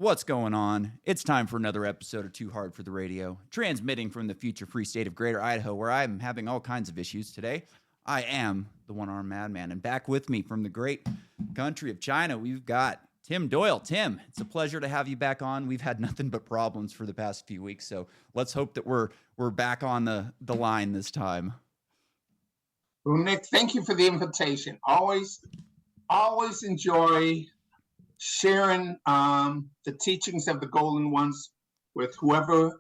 What's going on? It's time for another episode of Too Hard for the Radio, transmitting from the future free state of Greater Idaho, where I'm having all kinds of issues today. I am the one-armed madman, and back with me from the great country of China, we've got Tim Doyle. Tim, it's a pleasure to have you back on. We've had nothing but problems for the past few weeks, so let's hope that we're back on the line this time. Well, Nick, thank you for the invitation. Always enjoy sharing the teachings of the Golden Ones with whoever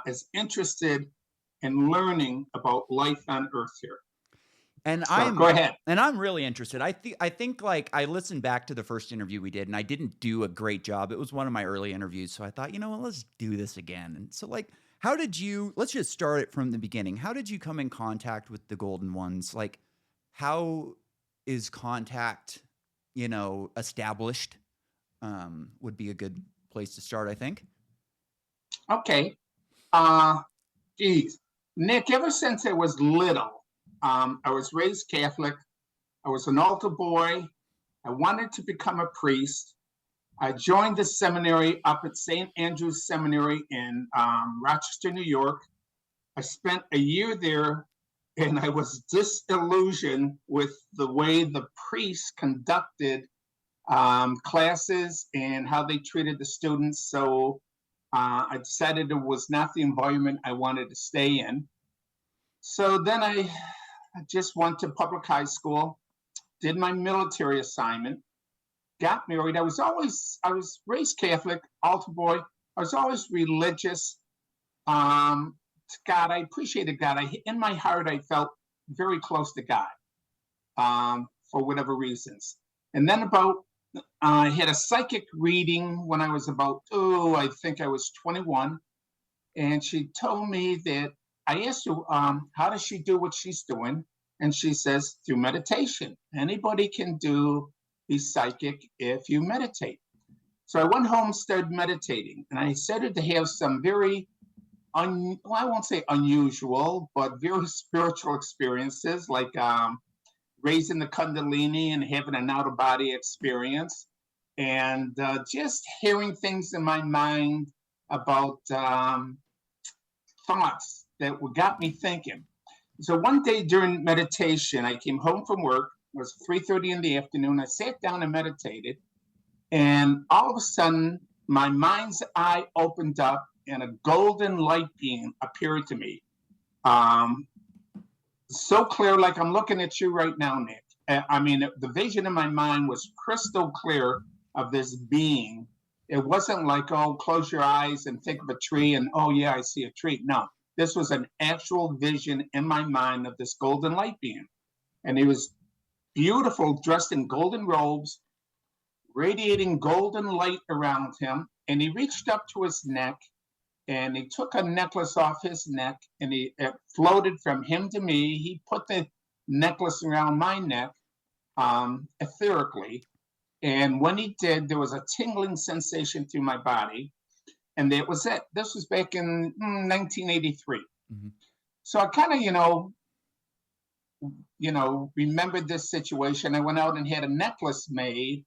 is interested in learning about life on Earth here. And go ahead. And I'm really interested. I think like I listened back to the first interview we did, and I didn't do a great job. It was one of my early interviews, so I thought, you know what, let's do this again. And so, like, let's just start it from the beginning. How did you come in contact with the Golden Ones? Like, how is contact, established? Would be a good place to start, I think. Okay. Nick, ever since I was little, I was raised Catholic. I was an altar boy. I wanted to become a priest. I joined the seminary up at St. Andrew's Seminary in Rochester, New York. I spent a year there, and I was disillusioned with the way the priests conducted classes and how they treated the students. So I decided it was not the environment I wanted to stay in. So then I just went to public high school, did my military assignment, got married. I was raised Catholic, altar boy. I was always religious to God. I appreciated God. In my heart, I felt very close to God for whatever reasons. And then I had a psychic reading when I was I think I was 21. And she told me that, I asked her, how does she do what she's doing? And she says, through meditation. Anybody can be psychic if you meditate. So I went home, started meditating, and I started to have some very, I won't say unusual, but very spiritual experiences, like raising the Kundalini and having an out-of-body experience, and just hearing things in my mind about thoughts that got me thinking. So one day during meditation, I came home from work. It was 3:30 in the afternoon. I sat down and meditated, and all of a sudden, my mind's eye opened up, and a golden light beam appeared to me. So clear, like I'm looking at you right now, Nick. I mean, the vision in my mind was crystal clear of this being. It wasn't like, oh, close your eyes and think of a tree and, oh, yeah, I see a tree. No, this was an actual vision in my mind of this golden light being. And he was beautiful, dressed in golden robes, radiating golden light around him. And he reached up to his neck, and he took a necklace off his neck, and it floated from him to me. He put the necklace around my neck etherically. And when he did, there was a tingling sensation through my body. And that was it. This was back in 1983. Mm-hmm. So I kind of, remembered this situation. I went out and had a necklace made,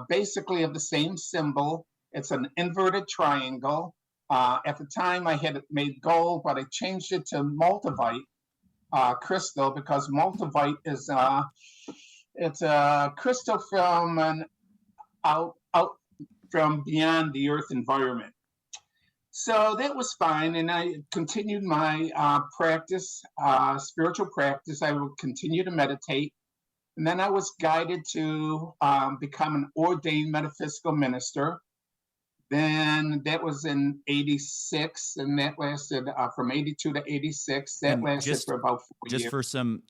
basically of the same symbol. It's an inverted triangle. At the time, I had it made gold, but I changed it to multivite crystal, because multivite is it's a crystal from out from beyond the Earth environment. So that was fine, and I continued my practice, spiritual practice. I would continue to meditate, and then I was guided to become an ordained metaphysical minister. Then that was in 86, and that lasted from 82 to 86. That lasted for about 4 years. Just for some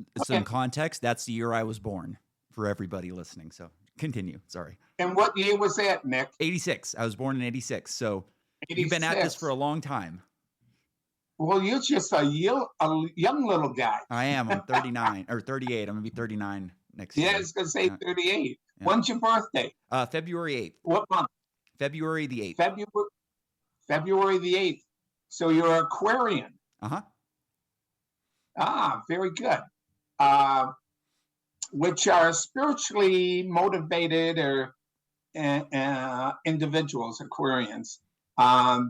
context, that's the year I was born, for everybody listening. So continue, sorry. And what year was that, Nick? 86. I was born in 86, so 86. You've been at this for a long time. Well, you're just a young little guy. I am. I'm 39 or 38. I'm going to be 39 next year. Yeah, I was going to say 38. Yeah. When's your birthday? February 8th. What month? February the 8th. February the 8th. So you're Aquarian. Uh-huh. Ah, very good. Which are spiritually motivated or individuals, Aquarians.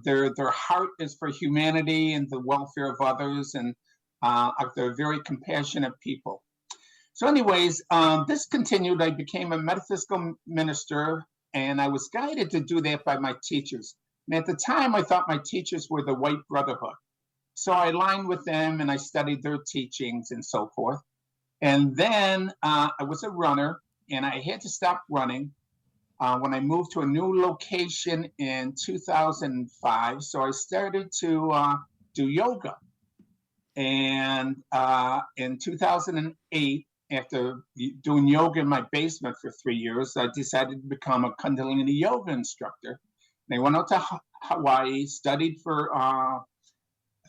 Their heart is for humanity and the welfare of others, and they're very compassionate people. So, anyways, this continued. I became a metaphysical minister, and I was guided to do that by my teachers. And at the time, I thought my teachers were the White Brotherhood. So I aligned with them, and I studied their teachings and so forth. And then I was a runner, and I had to stop running when I moved to a new location in 2005. So I started to do yoga. And in 2008, after doing yoga in my basement for 3 years, I decided to become a Kundalini yoga instructor. And I went out to Hawaii, studied for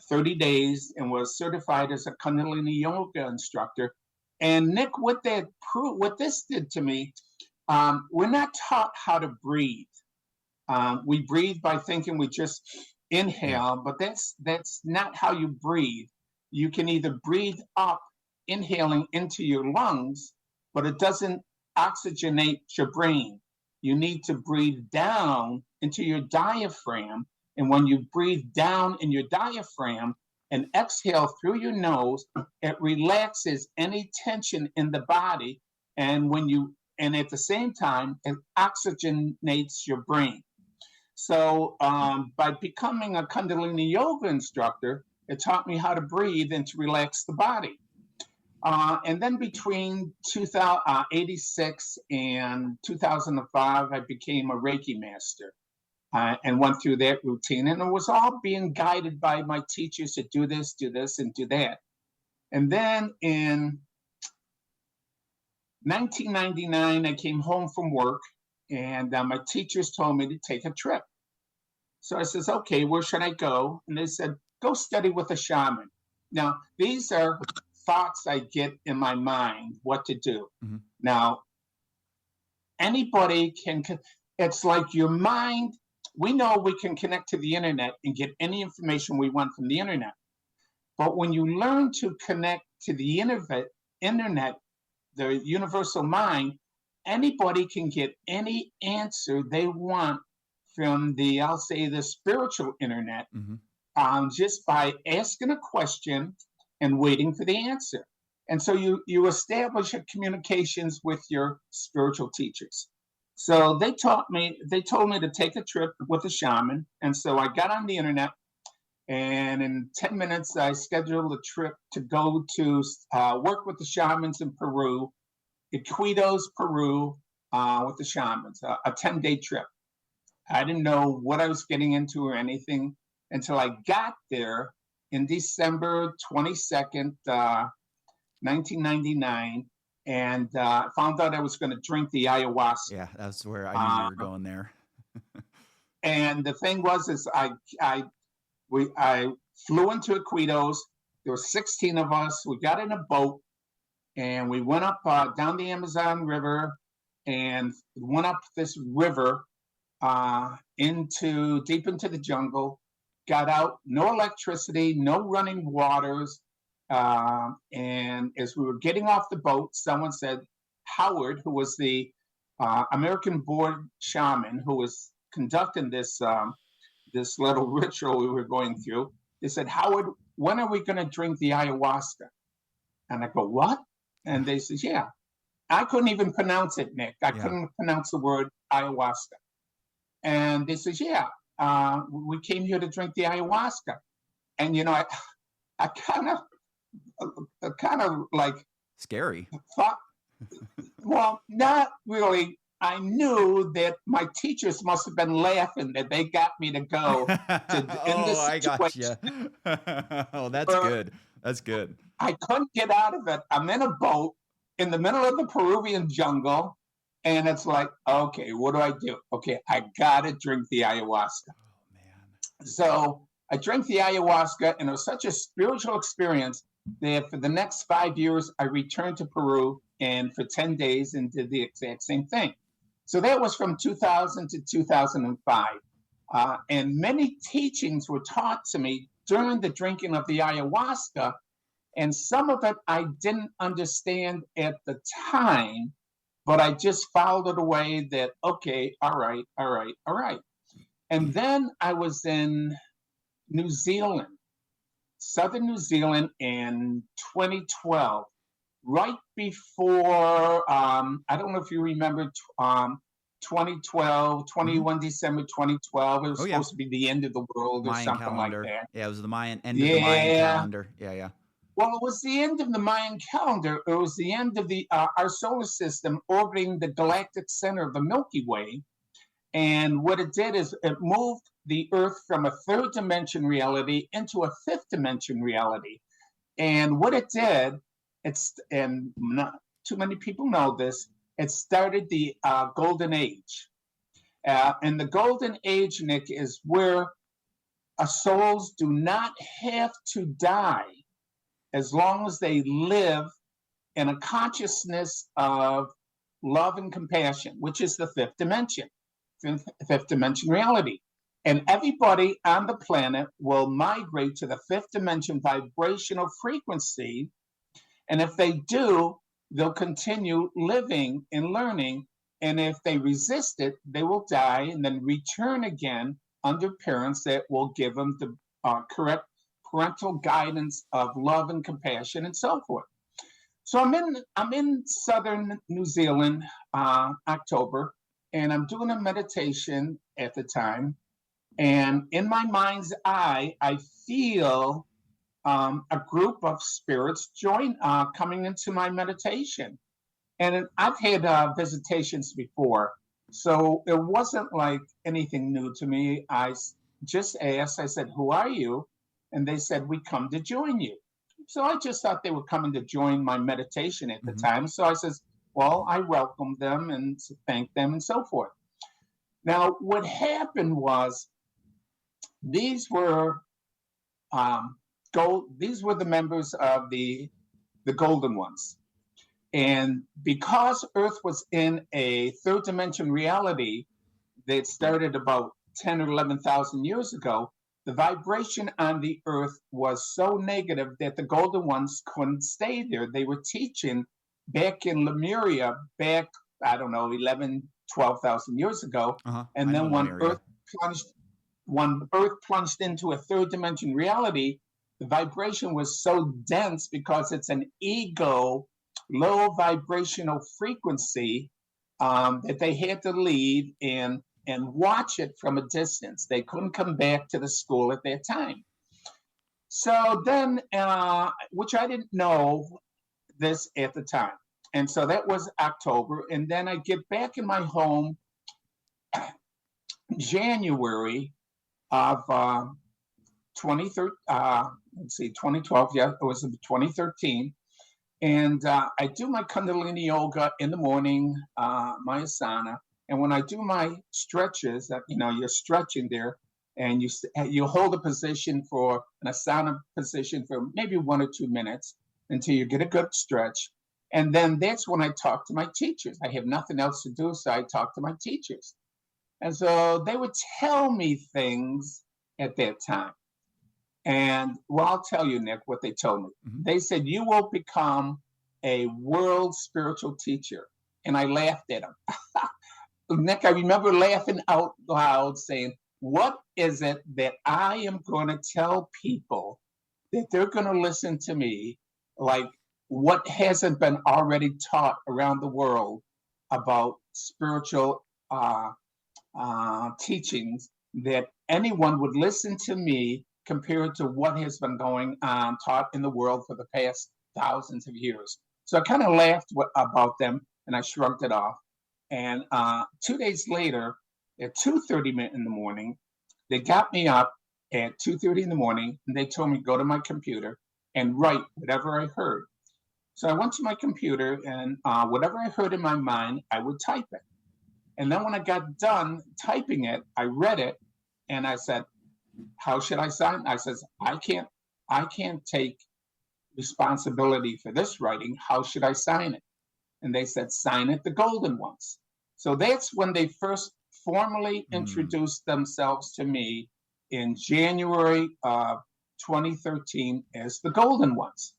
30 days, and was certified as a Kundalini yoga instructor. And Nick, what this did to me, we're not taught how to breathe. We breathe by thinking we just inhale, but that's not how you breathe. You can either breathe up, inhaling into your lungs, but it doesn't oxygenate your brain. You need to breathe down into your diaphragm. And when you breathe down in your diaphragm and exhale through your nose, it relaxes any tension in the body. And at the same time, it oxygenates your brain. So by becoming a Kundalini yoga instructor, it taught me how to breathe and to relax the body. And then between 1986 and 2005, I became a Reiki master and went through that routine. And it was all being guided by my teachers to do this, and do that. And then in 1999, I came home from work, and my teachers told me to take a trip. So I says, okay, where should I go? And they said, go study with a shaman. Now, these are thoughts I get in my mind, what to do. Mm-hmm. Now, anybody can, it's like your mind, we know we can connect to the internet and get any information we want from the internet. But when you learn to connect to the internet, the universal mind, anybody can get any answer they want from I'll say the spiritual internet, mm-hmm. Just by asking a question and waiting for the answer. And so you establish a communications with your spiritual teachers. So they told me to take a trip with a shaman. And so I got on the internet, and in 10 minutes, I scheduled a trip to go to work with the shamans in Peru, Iquitos, Peru, with the shamans, a 10-day trip. I didn't know what I was getting into or anything until I got there in December 22nd, 1999, and found out I was going to drink the ayahuasca. Yeah, that's where I knew you were going there. And the thing was, I flew into Iquitos. There were 16 of us. We got in a boat, and we went up down the Amazon River, and went up this river deep into the jungle. Got out, no electricity, no running waters. And as we were getting off the boat, someone said, Howard, who was the American board shaman who was conducting this little ritual we were going through, they said, Howard, when are we going to drink the ayahuasca? And I go, what? And they said, yeah. I couldn't even pronounce it, Nick. I couldn't pronounce the word ayahuasca. And they said, yeah, we came here to drink the ayahuasca. And, I kind of like scary thought, well, not really. I knew that my teachers must have been laughing that they got me to go in this situation. I got you. Oh, that's good. That's good. I couldn't get out of it. I'm in a boat in the middle of the Peruvian jungle, and it's like, okay, what do I do? Okay, I gotta drink the ayahuasca. Oh man. So I drank the ayahuasca, and it was such a spiritual experience that for the next 5 years, I returned to Peru and for 10 days and did the exact same thing. So that was from 2000 to 2005. And many teachings were taught to me during the drinking of the ayahuasca. And some of it I didn't understand at the time. but I just filed it away that, okay, all right, all right, all right. And then I was in New Zealand, southern New Zealand in 2012, right before, I don't know if you remember 2012, Mhm. 21 December 2012. It was Oh, yeah. supposed to be the end of the world or Mayan something like calendar. that. Yeah, it was the Mayan end of the Mayan Yeah. calendar. Yeah, yeah. Well, it was the end of the Mayan calendar. It was the end of the our solar system orbiting the galactic center of the Milky Way. And what it did is it moved the Earth from a third dimension reality into a fifth dimension reality. And what it did, and not too many people know this, it started the Golden Age. And the Golden Age, Nick, is where souls do not have to die as long as they live in a consciousness of love and compassion, which is the fifth dimension, fifth dimension reality. And everybody on the planet will migrate to the fifth dimension vibrational frequency. And if they do, they'll continue living and learning. And if they resist it, they will die and then return again under parents that will give them the correct parental guidance of love and compassion and so forth. So I'm in southern New Zealand, October, and I'm doing a meditation at the time. And in my mind's eye, I feel a group of spirits coming into my meditation. And I've had visitations before, so it wasn't like anything new to me. Just asked, I said, "Who are you?" And they said, "We come to join you." So I just thought they were coming to join my meditation at the Mhm. time. So I says, well, I welcomed them and thanked them and so forth. Now, what happened was these were these were the members of the Golden Ones. And because Earth was in a third dimension reality that started about 10 or 11,000 years ago, the vibration on the Earth was so negative that the Golden Ones couldn't stay there. They were teaching back in Lemuria, back, I don't know, 11, 12,000 years ago. Uh-huh. I And know then Lemuria. plunged, when Earth plunged into a third dimension reality, the vibration was so dense because it's an ego low vibrational frequency that they had to leave and watch it from a distance. They couldn't come back to the school at that time. So then, which I didn't know this at the time. And so that was October. And then I get back in my home January of 2012. Yeah, it was 2013. And I do my Kundalini yoga in the morning, my asana. And when I do my stretches, you're stretching there, and you hold a position for an asana position for maybe 1 or 2 minutes until you get a good stretch. And then that's when I talk to my teachers. I have nothing else to do, so I talk to my teachers. And so they would tell me things at that time. And well, I'll tell you, Nick, what they told me. Mhm. They said, you will become a world spiritual teacher. And I laughed at them. Nick, I remember laughing out loud saying, what is it that I am going to tell people that they're going to listen to me? Like, what hasn't been already taught around the world about spiritual teachings, that anyone would listen to me compared to what has been going on taught in the world for the past thousands of years. So I kind of laughed about them and I shrugged it off. And 2 days later, at 2:30 in the morning, they got me up at 2:30 in the morning and they told me to go to my computer and write whatever I heard. So I went to my computer and whatever I heard in my mind, I would type it. And then when I got done typing it, I read it and I said, how should I sign? I says, I can't take responsibility for this writing. How should I sign it? And they said, sign it the Golden Ones. So that's when they first formally Mm. introduced themselves to me in January of 2013 as the Golden Ones.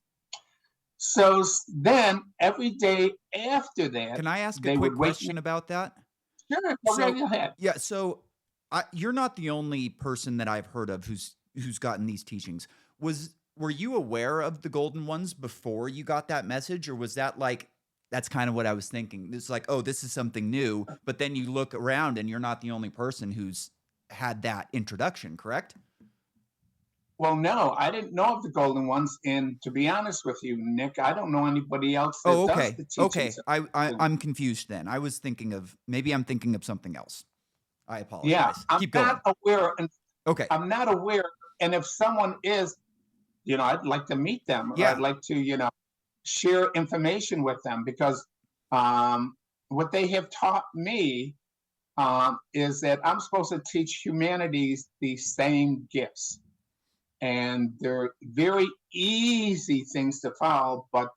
Then every day after that, Can I ask a they quick would wake me. question about that? Sure, go right So, ahead. yeah, so you're not the only person that I've heard of who's gotten these teachings. Were you aware of the golden ones before you got that message, or was that like that's kind of what I was thinking? It's like, oh, this is something new, but then you look around and you're not the only person who's had that introduction, correct? Well, no, I didn't know of the golden ones, and to be honest with you, Nick, I don't know anybody else Oh, that does okay. the teachings. Okay. I'm confused then. I was thinking of maybe I'm thinking of something else. I Yeah, apologize. I'm Keep not going. aware, and Okay. I'm not aware. And if someone is, I'd like to meet them, or I'd Yeah. like to, share information with them, because what they have taught me is that I'm supposed to teach humanity the same gifts. And they're very easy things to follow, but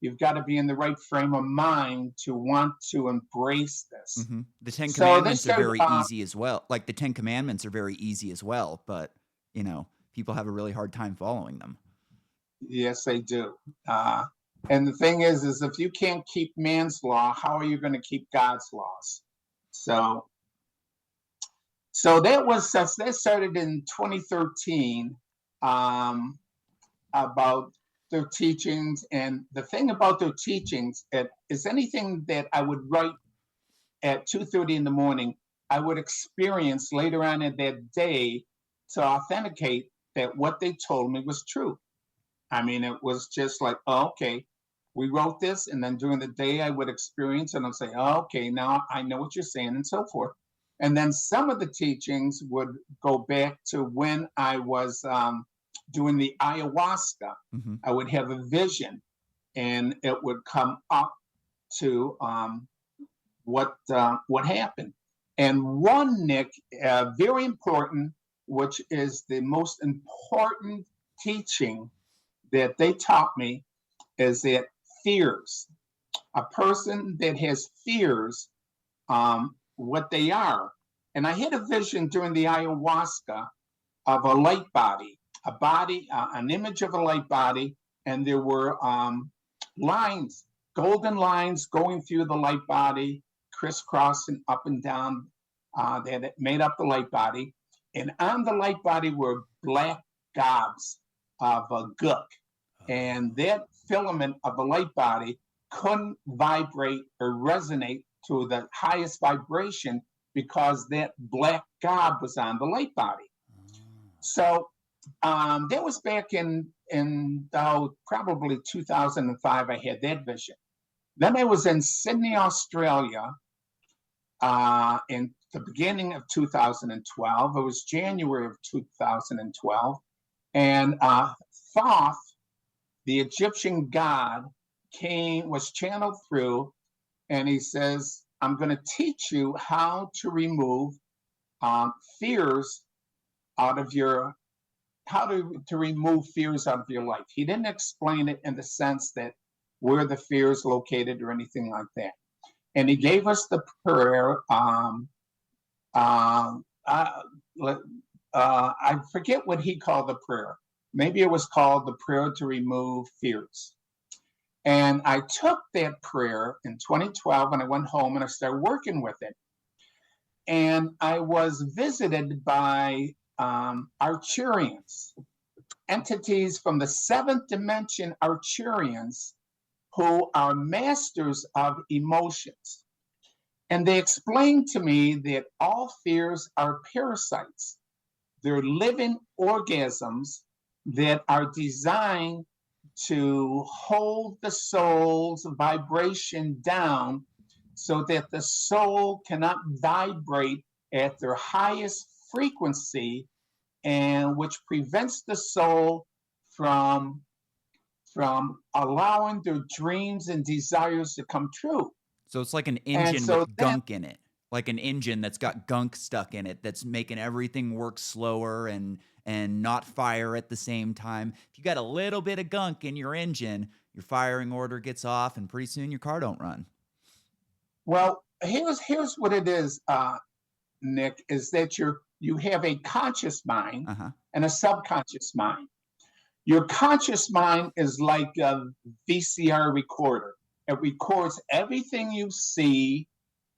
you've got to be in the right frame of mind to want to embrace this. The Ten So they Commandments are started, very easy as well. Like the Ten Commandments are very easy as well, but people have a really hard time following them. yes, they do. And the thing is if you can't keep man's law, how are you going to keep God's laws? So that started in 2013, about their teachings. And the thing about their teachings is anything that I would write at 2:30 in the morning, I would experience later on in that day to authenticate that what they told me was true. I mean, it was just like, oh, okay, we wrote this, and then during the day I would experience it and I'd say, oh, okay, now I know what you're saying, and so forth. And then some of the teachings would go back to when I was doing the ayahuasca. Mm-hmm. I would have a vision, and it would come up to what happened. And one, Nick, very important, which is the most important teaching that they taught me, is that fears, a person that has fears, what they are. And I had a vision during the ayahuasca of a light body, an image of a light body, and there were lines, golden lines going through the light body, crisscrossing up and down, that made up the light body. And on the light body were black gobs of a gook. And that filament of the light body couldn't vibrate or resonate to the highest vibration because that black gob was on the light body. So that was back in probably 2005. I had that vision. Then I was in Sydney, Australia, in the beginning of 2012. It was January of 2012, and Thoth, the Egyptian god, was channeled through, and he says, I'm going to teach you how to remove fears out of your, to remove fears out of your life. He didn't explain it in the sense that where the fear is located or anything like that. And he gave us the prayer. I forget what he called the prayer. Maybe it was called the prayer to remove fears. And I took that prayer in 2012 and I went home and I started working with it. And I was visited by Arcturians, entities from the seventh dimension Arcturians, who are masters of emotions. And they explained to me that all fears are parasites. They're living organisms that are designed to hold the soul's vibration down so that the soul cannot vibrate at their highest frequency, and which prevents the soul from allowing their dreams and desires to come true. So it's like an engine with gunk in it, like an engine that's got gunk stuck in it that's making everything work slower and not fire at the same time. If you got a little bit of gunk in your engine, your firing order gets off, and pretty soon your car don't run. Well, here's what it is, Nick, is that you have a conscious mind and a subconscious mind. Your conscious mind is like a VCR recorder. It records everything you see,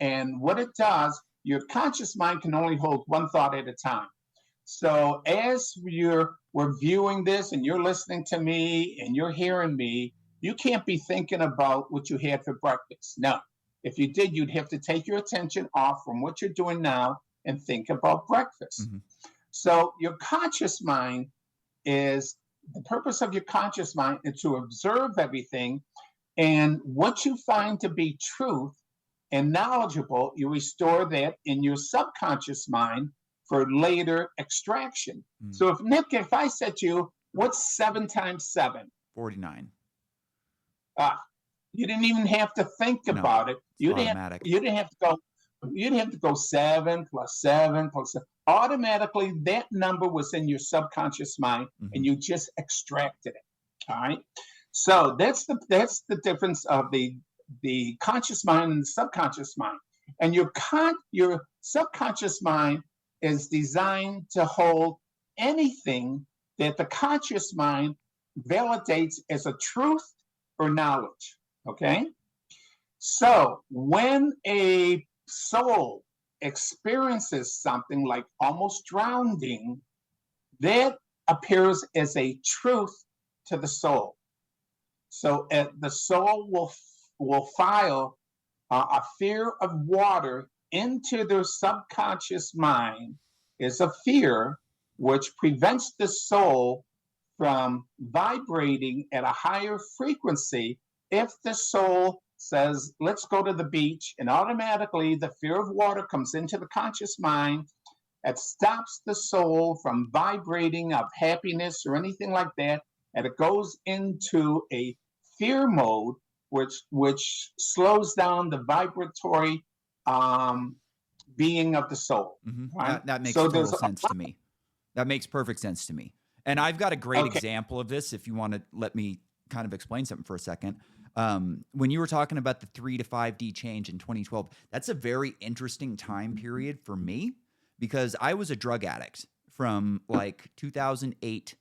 and what it does, your conscious mind can only hold one thought at a time. So as we're viewing this and you're listening to me and you're hearing me, you can't be thinking about what you had for breakfast. No. If you did, you'd have to take your attention off from what you're doing now and think about breakfast. Mm-hmm. So your conscious mind is the purpose of your conscious mind is to observe everything, and what you find to be truth and knowledgeable, you restore that in your subconscious mind for later extraction. Mm. So if Nick, if I said to you, what's 7 times 7? 49. You didn't even have to think No, about it. You it's didn't automatic. have to go 7 plus 7 plus 7. Automatically, that number was in your subconscious mind, Mm-hmm. and you just extracted it. All right. So that's the difference of the conscious mind and the subconscious mind. And your subconscious mind is designed to hold anything that the conscious mind validates as a truth or knowledge. Okay? So when a soul experiences something like almost drowning, that appears as a truth to the soul. So the soul will file a fear of water into their subconscious mind is a fear which prevents the soul from vibrating at a higher frequency. If the soul says, let's go to the beach, and automatically the fear of water comes into the conscious mind, it stops the soul from vibrating of happiness or anything like that, and it goes into a fear mode, which slows down the vibratory being of the soul. Mm-hmm. Right? That makes So total there's sense to me. That makes perfect sense to me. And I've got a great Okay. example of this if you want to let me kind of explain something for a second. When you were talking about the 3 to 5D change in 2012, that's a very interesting time period for me because I was a drug addict from like 2008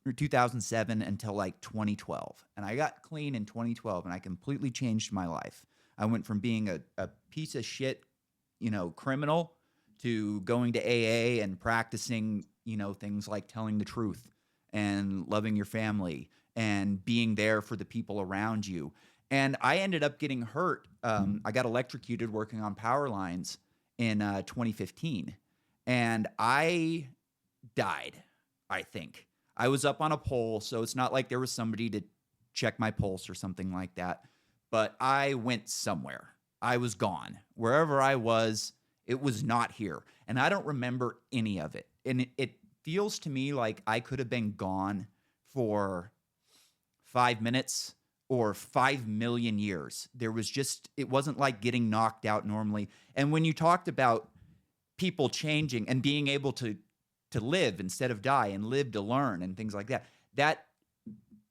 or 2007 until like 2012. And I got clean in 2012 and I completely changed my life. I went from being a piece of shit, criminal to going to AA and practicing, things like telling the truth and loving your family and being there for the people around you. And I ended up getting hurt. I got electrocuted working on power lines in 2015. And I died, I think. I was up on a pole, so it's not like there was somebody to check my pulse or something like that. But I went somewhere. I was gone. Wherever I was, it was not here. And I don't remember any of it. And it feels to me like I could have been gone for 5 minutes or 5 million years. It wasn't like getting knocked out normally. And when you talked about people changing and being able to live instead of die and live to learn and things like that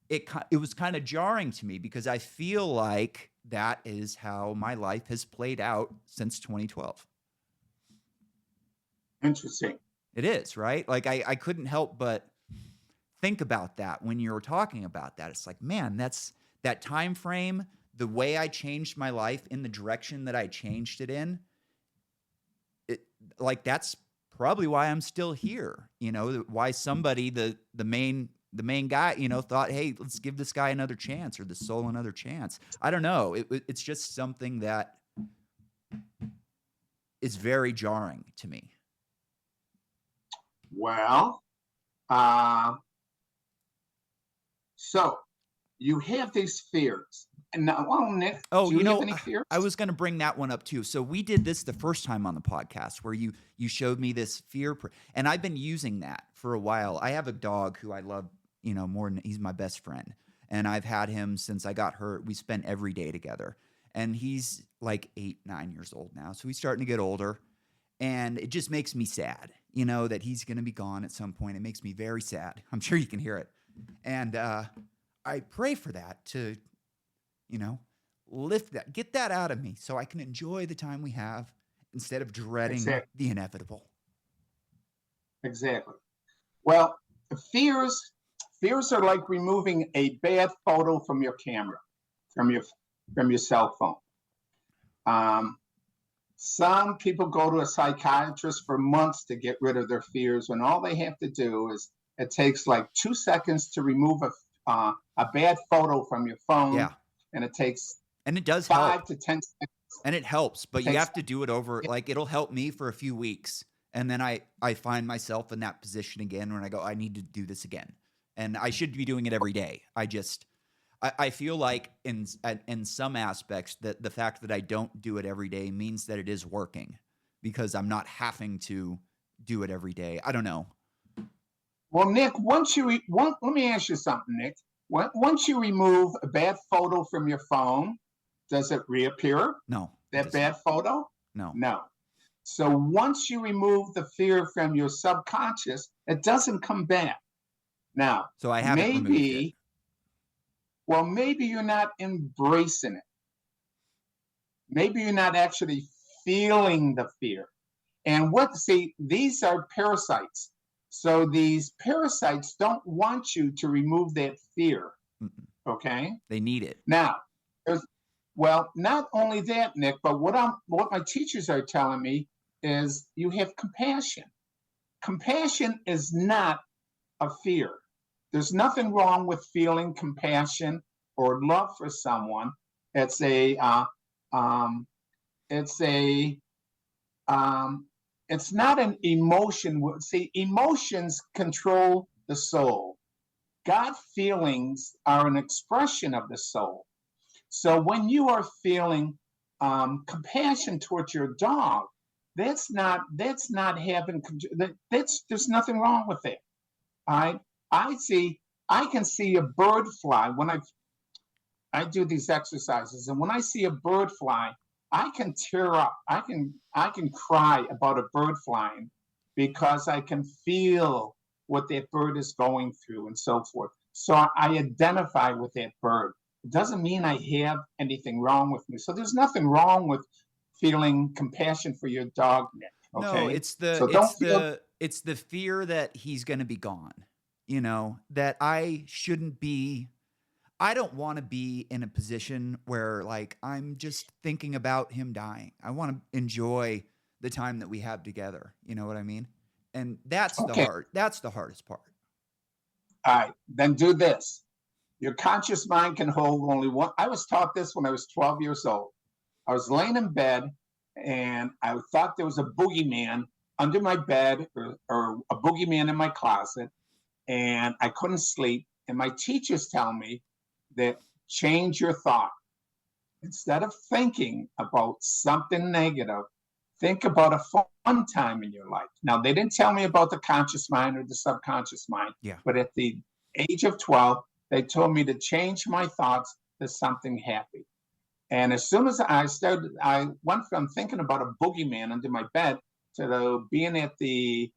it was kind of jarring to me because I feel like that is how my life has played out since 2012. Interesting. It is, right? Like I couldn't help but think about that when you were talking about that. It's like, man, that's that time frame, the way I changed my life in the direction that I changed it in. That's probably why I'm still here. Why somebody, the main guy, thought, hey, let's give this guy another chance or the soul another chance. I don't know. It's just something that is very jarring to me. Well, so you have these fears. And now, Nick, do you have any fears? I was going to bring that one up too. So we did this the first time on the podcast where you showed me this fear, and I've been using that for a while. I have a dog who I love, more than he's my best friend, and I've had him since I got hurt. We spent every day together, and he's like 8, 9 years old now, so he's starting to get older, and it just makes me sad, that he's going to be gone at some point. It makes me very sad. I'm sure you can hear it, and I pray for that to, lift that, get that out of me so I can enjoy the time we have instead of dreading the inevitable. Exactly. Well, fears Fears are like removing a bad photo from your camera, from your cell phone. Some people go to a psychiatrist for months to get rid of their fears, when all they have to do is, it takes like 2 seconds to remove a bad photo from your phone, Yeah. and it takes And it does 5 help. to 10 seconds. And it helps, but you Takes have to do it over, like, it'll help me for a few weeks. And then I find myself in that position again when I go, I need to do this again. And I should be doing it every day. I feel like in some aspects that the fact that I don't do it every day means that it is working, because I'm not having to do it every day. I don't know. Well, Nick, let me ask you something, Nick. Once you remove a bad photo from your phone, does it reappear? No. That bad photo? No. No. So once you remove the fear from your subconscious, it doesn't come back. Now, So I haven't removed it. Well, maybe you're not embracing it. Maybe you're not actually feeling the fear. And these are parasites. So these parasites don't want you to remove that fear. Mm-mm. Okay? They need it. Now, not only that, Nick, but what my teachers are telling me is you have compassion. Compassion is not a fear. There's nothing wrong with feeling compassion or love for someone. It's not an emotion. See, emotions control the soul. God feelings are an expression of the soul. So when you are feeling compassion towards your dog, that's not having. There's nothing wrong with it. I can see a bird fly when I do these exercises, and when I see a bird fly, I can tear up. I can cry about a bird flying, because I can feel what that bird is going through and so forth. So I identify with that bird. It doesn't mean I have anything wrong with me. So there's nothing wrong with feeling compassion for your dog, Nick. Okay? No, it's the fear that he's going to be gone. That I shouldn't be. I don't want to be in a position where, like, I'm just thinking about him dying. I want to enjoy the time that we have together. You know what I mean? And that's the hardest part. All right, then do this. Your conscious mind can hold only one. I was taught this when I was 12 years old. I was laying in bed, and I thought there was a boogeyman under my bed, or a boogeyman in my closet, and I couldn't sleep. And my teachers tell me that change your thought. Instead of thinking about something negative, think about a fun time in your life. Now, they didn't tell me about the conscious mind or the subconscious mind, but at the age of 12, they told me to change my thoughts to something happy. And as soon as I went from thinking about a boogeyman under my bed to being at the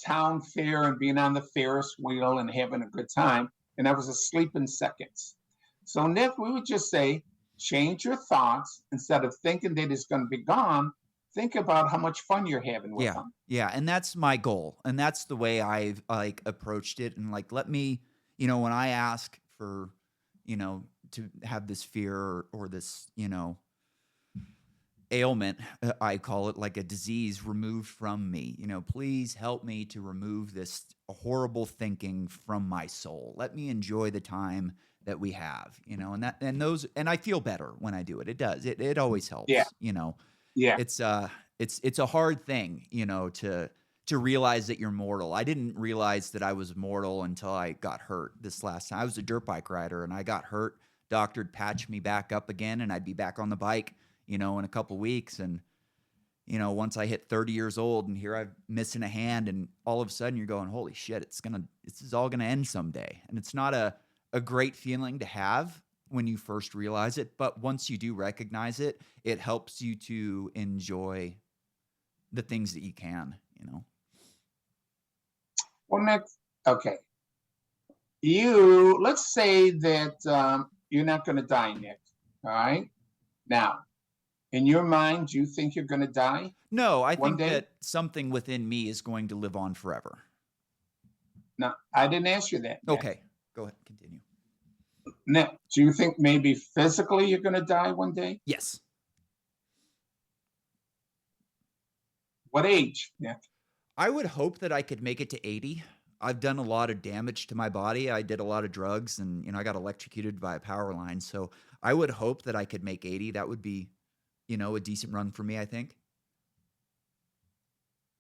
town fair and being on the Ferris wheel and having a good time, and I was asleep in seconds. So, Nick, we would just say, change your thoughts. Instead of thinking that it's going to be gone, think about how much fun you're having with them. Yeah, and that's my goal, and that's the way I've approached it. And let me, when I ask for, to have this fear or this, ailment, I call it, like a disease, removed from me. Please help me to remove this horrible thinking from my soul. Let me enjoy the time that we have, and I feel better when I do it. It does. It always helps. Yeah. Yeah. It's a hard thing, to realize that you're mortal. I didn't realize that I was mortal until I got hurt this last time. I was a dirt bike rider, and I got hurt. Doctor'd patch me back up again, and I'd be back on the bike, in a couple weeks. And, once I hit 30 years old, and here I'm missing a hand, and all of a sudden you're going, holy shit, this is all gonna end someday. And it's not a great feeling to have when you first realize it, but once you do recognize it, it helps you to enjoy the things that you can, Well, Nick, okay. Let's say that you're not going to die, Nick. All right. Now, in your mind, do you think you're going to die? No, I think that something within me is going to live on forever. No, I didn't ask you that, Nick. Okay. Go ahead, continue. Nick, do you think maybe physically you're going to die one day? Yes. What age, Nick? I would hope that I could make it to 80. I've done a lot of damage to my body. I did a lot of drugs and, I got electrocuted by a power line. So I would hope that I could make 80. That would be, a decent run for me, I think.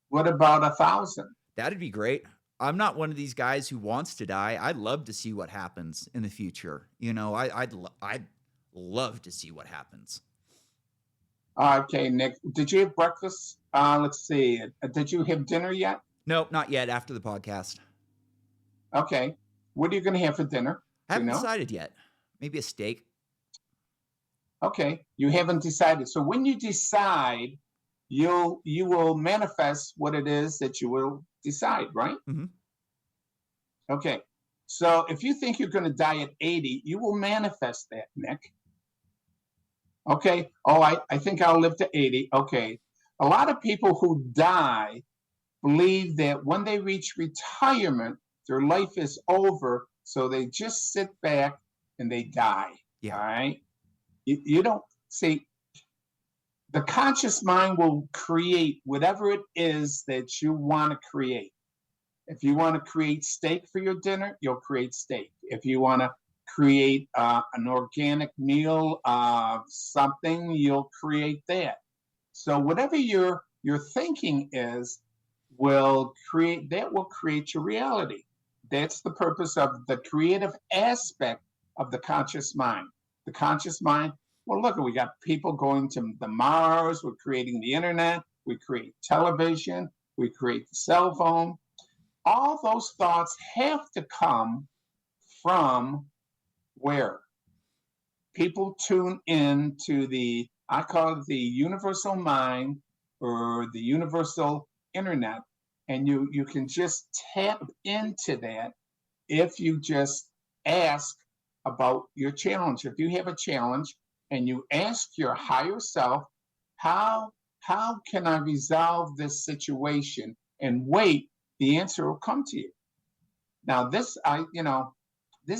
What about 1,000? That'd be great. I'm not one of these guys who wants to die. I'd love to see what happens in the future. I'd love to see what happens. Okay, Nick, did you have breakfast? Let's see. Did you have dinner yet? No, not yet. After the podcast. Okay. What are you going to have for dinner? I haven't decided yet. Maybe a steak. Okay. You haven't decided. So when you decide, you will manifest what it is that you will decide, right? Mm-hmm. Okay. So if you think you're going to die at 80, you will manifest that, Nick. Okay. Oh, I think I'll live to 80. Okay. A lot of people who die believe that when they reach retirement, their life is over. So they just sit back and they die. Yeah. All right. You don't see, the conscious mind will create whatever it is that you want to create. If you want to create steak for your dinner, you'll create steak. If you want to create an organic meal of something, you'll create that. So whatever your thinking is will create your reality. That's the purpose of the creative aspect of the conscious mind. The conscious mind, well, look, we got people going to the Mars, we're creating the internet, we create television, we create the cell phone. All those thoughts have to come from where? People tune in to I call it the universal mind or the universal internet, and you can just tap into that if you just ask about your challenge. If you have a challenge and you ask your higher self, how can I resolve this situation, and wait, the answer will come to you. Now this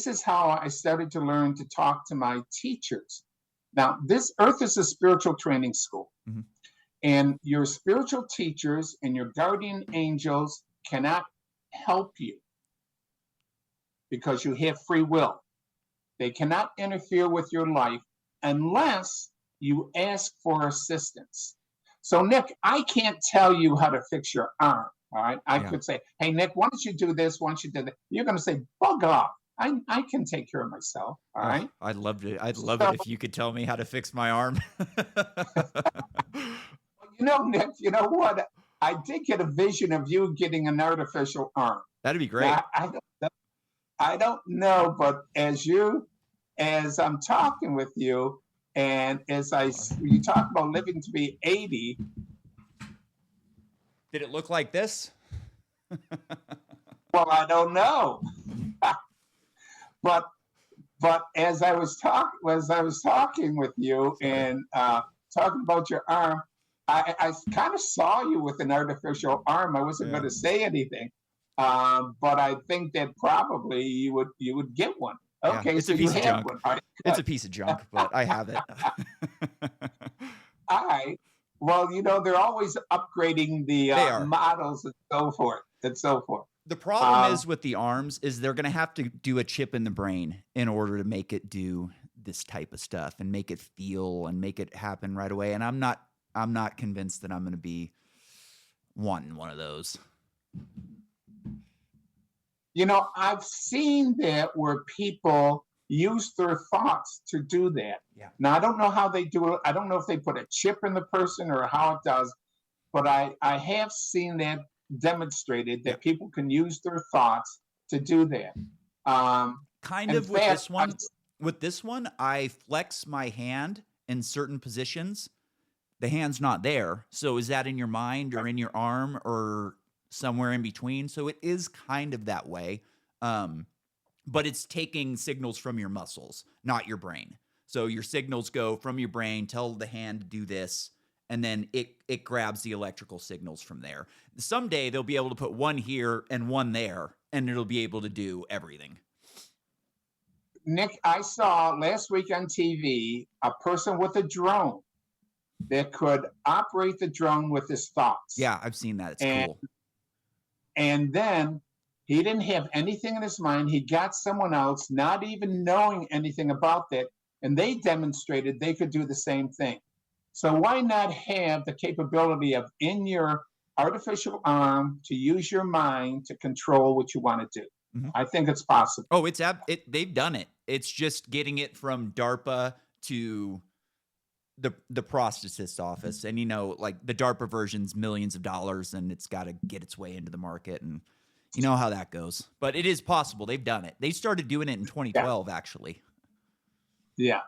is how I started to learn to talk to my teachers. Now, this Earth is a spiritual training school. Mm-hmm. And your spiritual teachers and your guardian angels cannot help you because you have free will. They cannot interfere with your life unless you ask for assistance. So, Nick, I can't tell you how to fix your arm. All right. I could say, hey, Nick, why don't you do this? Why don't you do that? You're going to say, bug off. I can take care of myself. All right. I'd love it if you could tell me how to fix my arm. Nick, you know what? I did get a vision of you getting an artificial arm. That'd be great. Now, I don't know, but as I'm talking with you, and you talk about living to be 80. Did it look like this? Well, I don't know. But as I was talking with you and talking about your arm, I kind of saw you with an artificial arm. I wasn't going to say anything, but I think that probably you would get one. Okay, it's so a piece of junk. One. Right, it's a piece of junk, but I have it. All right. Well, they're always upgrading the models and so forth. The problem is with the arms is they're going to have to do a chip in the brain in order to make it do this type of stuff and make it feel and make it happen right away. And I'm not convinced that I'm going to be wanting one of those. I've seen that where people use their thoughts to do that. Yeah. Now, I don't know how they do it. I don't know if they put a chip in the person or how it does, but I have seen that demonstrated that people can use their thoughts to do that. With this one, I flex my hand in certain positions. The hand's not there. So is that in your mind or in your arm or somewhere in between? So it is kind of that way. But it's taking signals from your muscles, not your brain. So your signals go from your brain, tell the hand to do this, and then it grabs the electrical signals from there. Someday they'll be able to put one here and one there, and it'll be able to do everything. Nick, I saw last week on TV a person with a drone that could operate the drone with his thoughts. Yeah, I've seen that. It's And cool. and then he didn't have anything in his mind. He got someone else, not even knowing anything about that, and they demonstrated they could do the same thing. So why not have the capability of in your artificial arm to use your mind to control what you want to do? Mhm. I think it's possible. Oh, they've done it. It's just getting it from DARPA to the prosthetist office. And like the DARPA version's millions of dollars and it's got to get its way into the market, and you know how that goes. But it is possible. They've done it. They started doing it in 2012 actually. Yeah.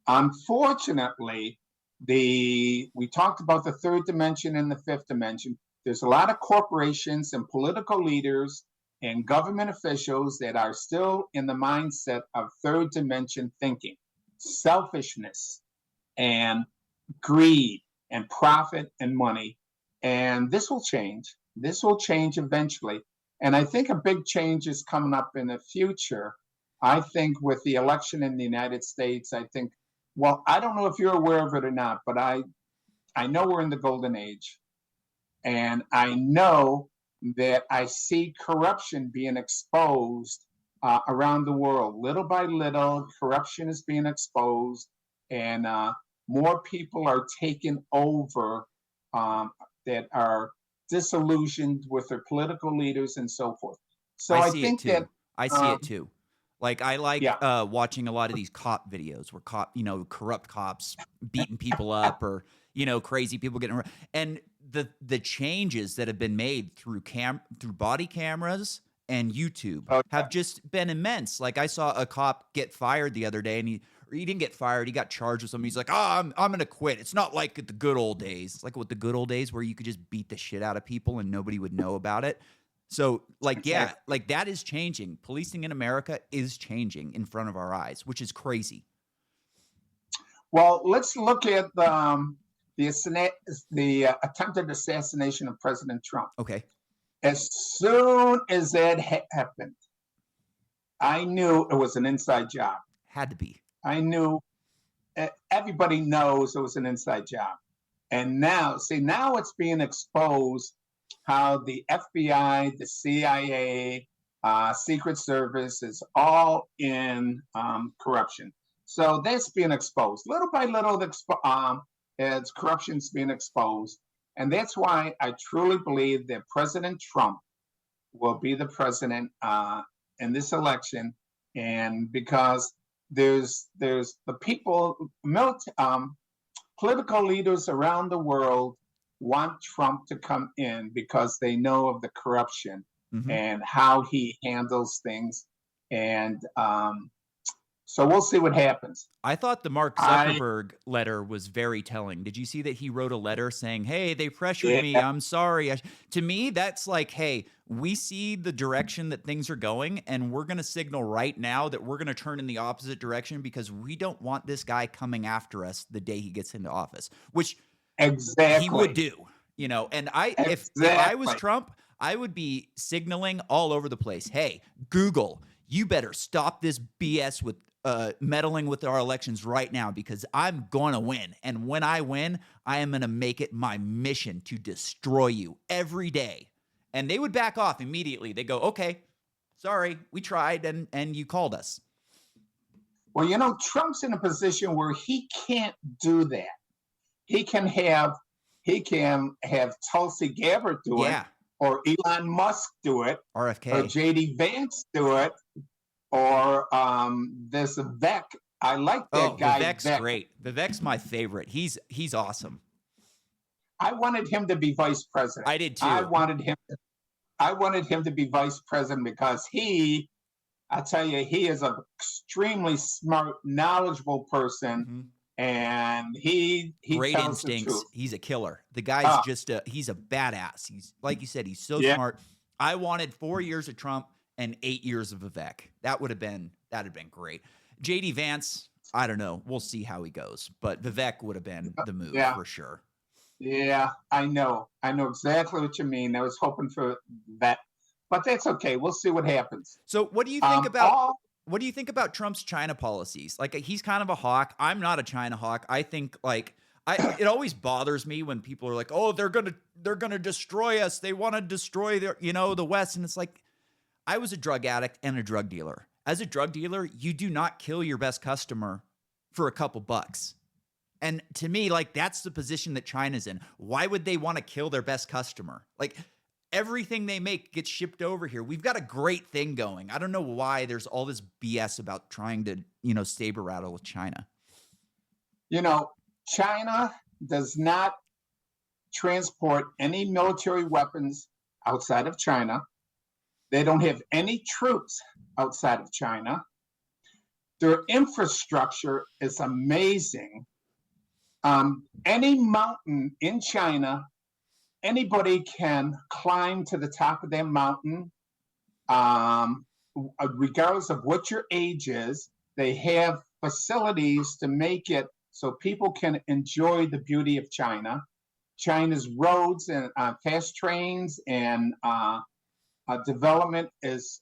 Unfortunately, we talked about the third dimension and the fifth dimension. There's a lot of corporations and political leaders and government officials that are still in the mindset of third dimension thinking, selfishness and greed and profit and money. And this will change. This will change eventually. And I think a big change is coming up in the future. I think with the election in the United States, I think, well, I don't know if you're aware of it or not, but I know we're in the golden age. And I know that I see corruption being exposed around the world. Little by little, corruption is being exposed, and more people are taking over that are disillusioned with their political leaders and so forth. So I see think it too. that I see it too. Like I like yeah, watching a lot of these cop videos where corrupt cops beating people up, or crazy people getting and the changes that have been made through body cameras and YouTube oh, have just been immense. Like I saw a cop get fired the other day, and he didn't get fired. He got charged with something. He's like, I'm going to quit. It's not like the good old days. It's like what the good old days where you could just beat the shit out of people and nobody would know about it. So like, yeah, like that is changing. Policing in America is changing in front of our eyes, which is crazy. well, let's look at the attempted assassination of President Trump. Okay. As soon as that happened, I knew it was an inside job. Had to be. I knew everybody knows it was an inside job. And now it's being exposed how the FBI, the CIA, Secret Service is all in corruption. So that's being exposed. Little by little, as corruption's being exposed. And that's why I truly believe that President Trump will be the president in this election. And because there's the people, political leaders around the world want Trump to come in because they know of the corruption and how he handles things. And so we'll see what happens. I thought the Mark Zuckerberg letter was very telling. Did you see that he wrote a letter saying, hey, they pressured me. I'm sorry. To me, that's like, hey, we see the direction that things are going, and we're going to signal right now that we're going to turn in the opposite direction because we don't want this guy coming after us the day he gets into office, which he would do, and if I was Trump, I would be signaling all over the place. Hey, Google, you better stop this BS with meddling with our elections right now, because I'm going to win. And when I win, I am going to make it my mission to destroy you every day. And they would back off immediately. They go, okay, sorry, we tried and you called us. Well, Trump's in a position where he can't do that. He can have Tulsi Gabbard do it, or Elon Musk do it, RFK, or JD Vance do it, or this Vivek. I like that guy. Vivek's great. Vivek's my favorite. He's awesome. I wanted him to be vice president. I did too. I wanted him to be vice president because I tell you, he is an extremely smart, knowledgeable person, and he great tells instincts. The truth. He's a killer. The guy's he's a badass. He's, like you said, he's so smart. I wanted 4 years of Trump and 8 years of Vivek. That'd have been great. JD Vance, I don't know. We'll see how he goes, but Vivek would have been the move for sure. Yeah, I know exactly what you mean. I was hoping for that, but that's okay. We'll see what happens. So what do you think about what do you think about Trump's China policies? Like, he's kind of a hawk. I'm not a China hawk. I think like it always bothers me when people are like, "Oh, they're gonna destroy us. They want to destroy the West." And it's like, I was a drug addict and a drug dealer. As a drug dealer, you do not kill your best customer for a couple bucks. And to me, like, that's the position that China's in. Why would they want to kill their best customer? Like, everything they make gets shipped over here. We've got a great thing going. I don't know why there's all this BS about trying to, saber rattle with China. China does not transport any military weapons outside of China. They don't have any troops outside of China. Their infrastructure is amazing. Any mountain in China, anybody can climb to the top of that mountain, regardless of what your age is. They have facilities to make it so people can enjoy the beauty of China. China's roads and fast trains and development is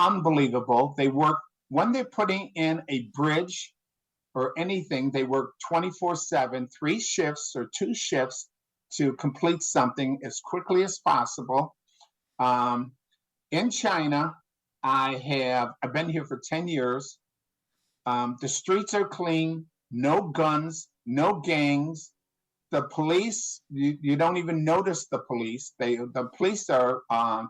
unbelievable. They work, when they're putting in a bridge or anything, they work 24/7, 3 shifts or 2 shifts to complete something as quickly as possible. In China, I've been here for 10 years. The streets are clean, no guns, no gangs. The police, you don't even notice the police. The police are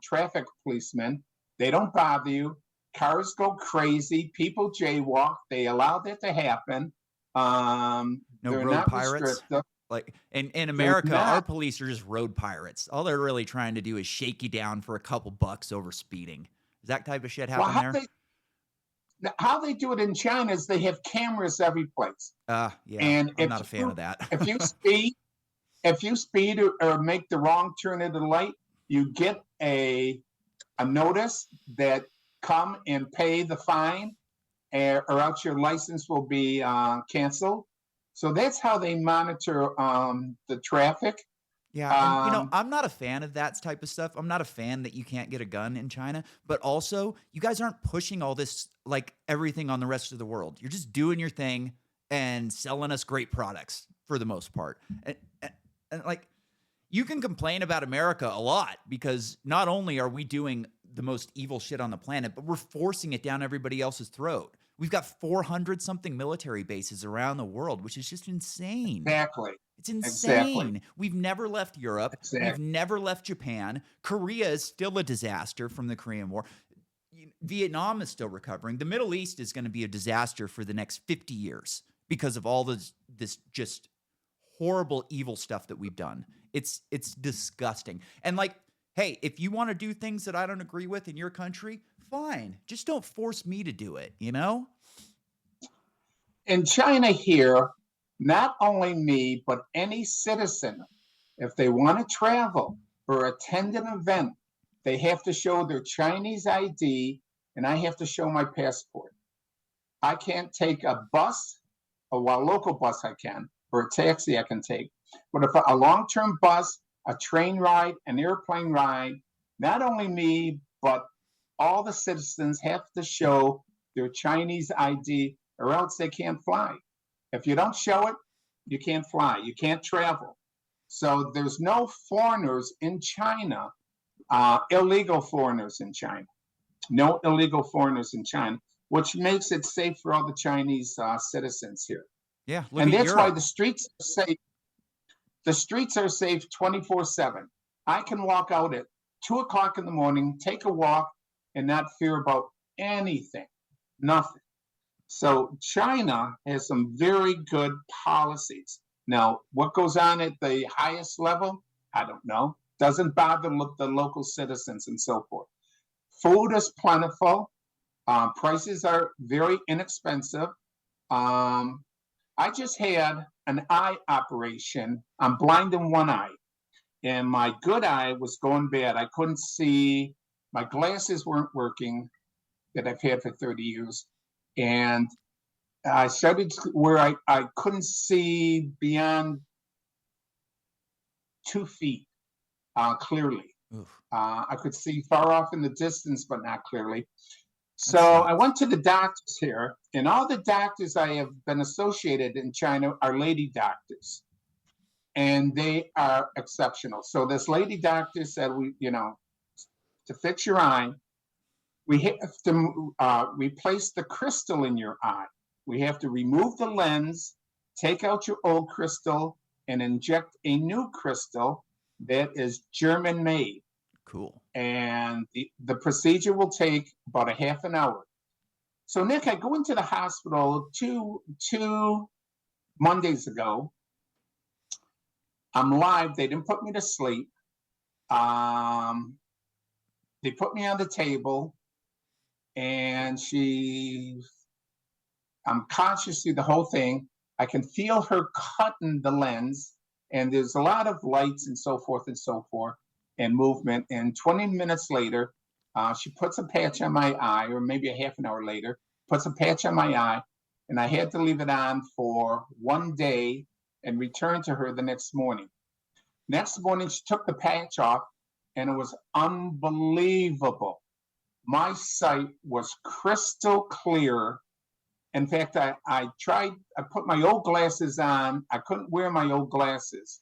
traffic policemen. They don't bother you. Cars go crazy. People jaywalk. They allow that to happen. No they're road not pirates. restrictive. Like in America, our police are just road pirates. All they're really trying to do is shake you down for a couple bucks over speeding. Does that type of shit happen there? How they do it in China is they have cameras every place. Yeah, and I'm not a fan of that. if you speed or make the wrong turn at the light, you get a notice that come and pay the fine, or else your license will be canceled. So that's how they monitor the traffic. Yeah, and I'm not a fan of that type of stuff. I'm not a fan that you can't get a gun in China, but also you guys aren't pushing all this like everything on the rest of the world. You're just doing your thing and selling us great products for the most part. And like, you can complain about America a lot because not only are we doing the most evil shit on the planet, but we're forcing it down everybody else's throat. We've got 400 something military bases around the world, which is just insane. Exactly. It's insane. Exactly. We've never left Europe. Exactly. We've never left Japan. Korea is still a disaster from the Korean War. Vietnam is still recovering. The Middle East is going to be a disaster for the next 50 years because of all this just horrible, evil stuff that we've done. It's disgusting. And like, hey, if you want to do things that I don't agree with in your country, fine. Just don't force me to do it, In China here, not only me, but any citizen, if they want to travel or attend an event, they have to show their Chinese ID, and I have to show my passport. I can't take a bus, a local bus I can, or a taxi I can take. But if a long-term bus, a train ride, an airplane ride, not only me, but all the citizens have to show their Chinese ID, or else they can't fly. If you don't show it, you can't fly. You can't travel. So there's no foreigners in China, illegal foreigners in China. No illegal foreigners in China, which makes it safe for all the Chinese citizens here. Yeah, and that's why the streets are safe. The streets are safe 24/7. I can walk out at 2 o'clock in the morning, take a walk, and not fear about anything, nothing. So China has some very good policies. Now, what goes on at the highest level, I don't know. Doesn't bother the local citizens and so forth. Food is plentiful. Prices are very inexpensive. I just had an eye operation. I'm blind in one eye, and my good eye was going bad. I couldn't see. My glasses weren't working that I've had for 30 years. And I started where I couldn't see beyond 2 feet clearly. I could see far off in the distance, but not clearly. So That's I nuts. went to the doctors here, and all the doctors I have been associated in China are lady doctors, and they are exceptional. So this lady doctor said, to fix your eye, we have to replace the crystal in your eye. We have to remove the lens, take out your old crystal, and inject a new crystal that is German made. Cool. And the procedure will take about a half an hour. So, Nick, I go into the hospital two Mondays ago. I'm live. They didn't put me to sleep. Um, they put me on the table, and I'm conscious through the whole thing. I can feel her cutting the lens, and there's a lot of lights and so forth and movement. And 20 minutes later, she puts a patch on my eye, or maybe a half an hour later, puts a patch on my eye, and I had to leave it on for one day and return to her the next morning. Next morning, she took the patch off, and it was unbelievable. My sight was crystal clear. In fact, I put my old glasses on. I couldn't wear my old glasses.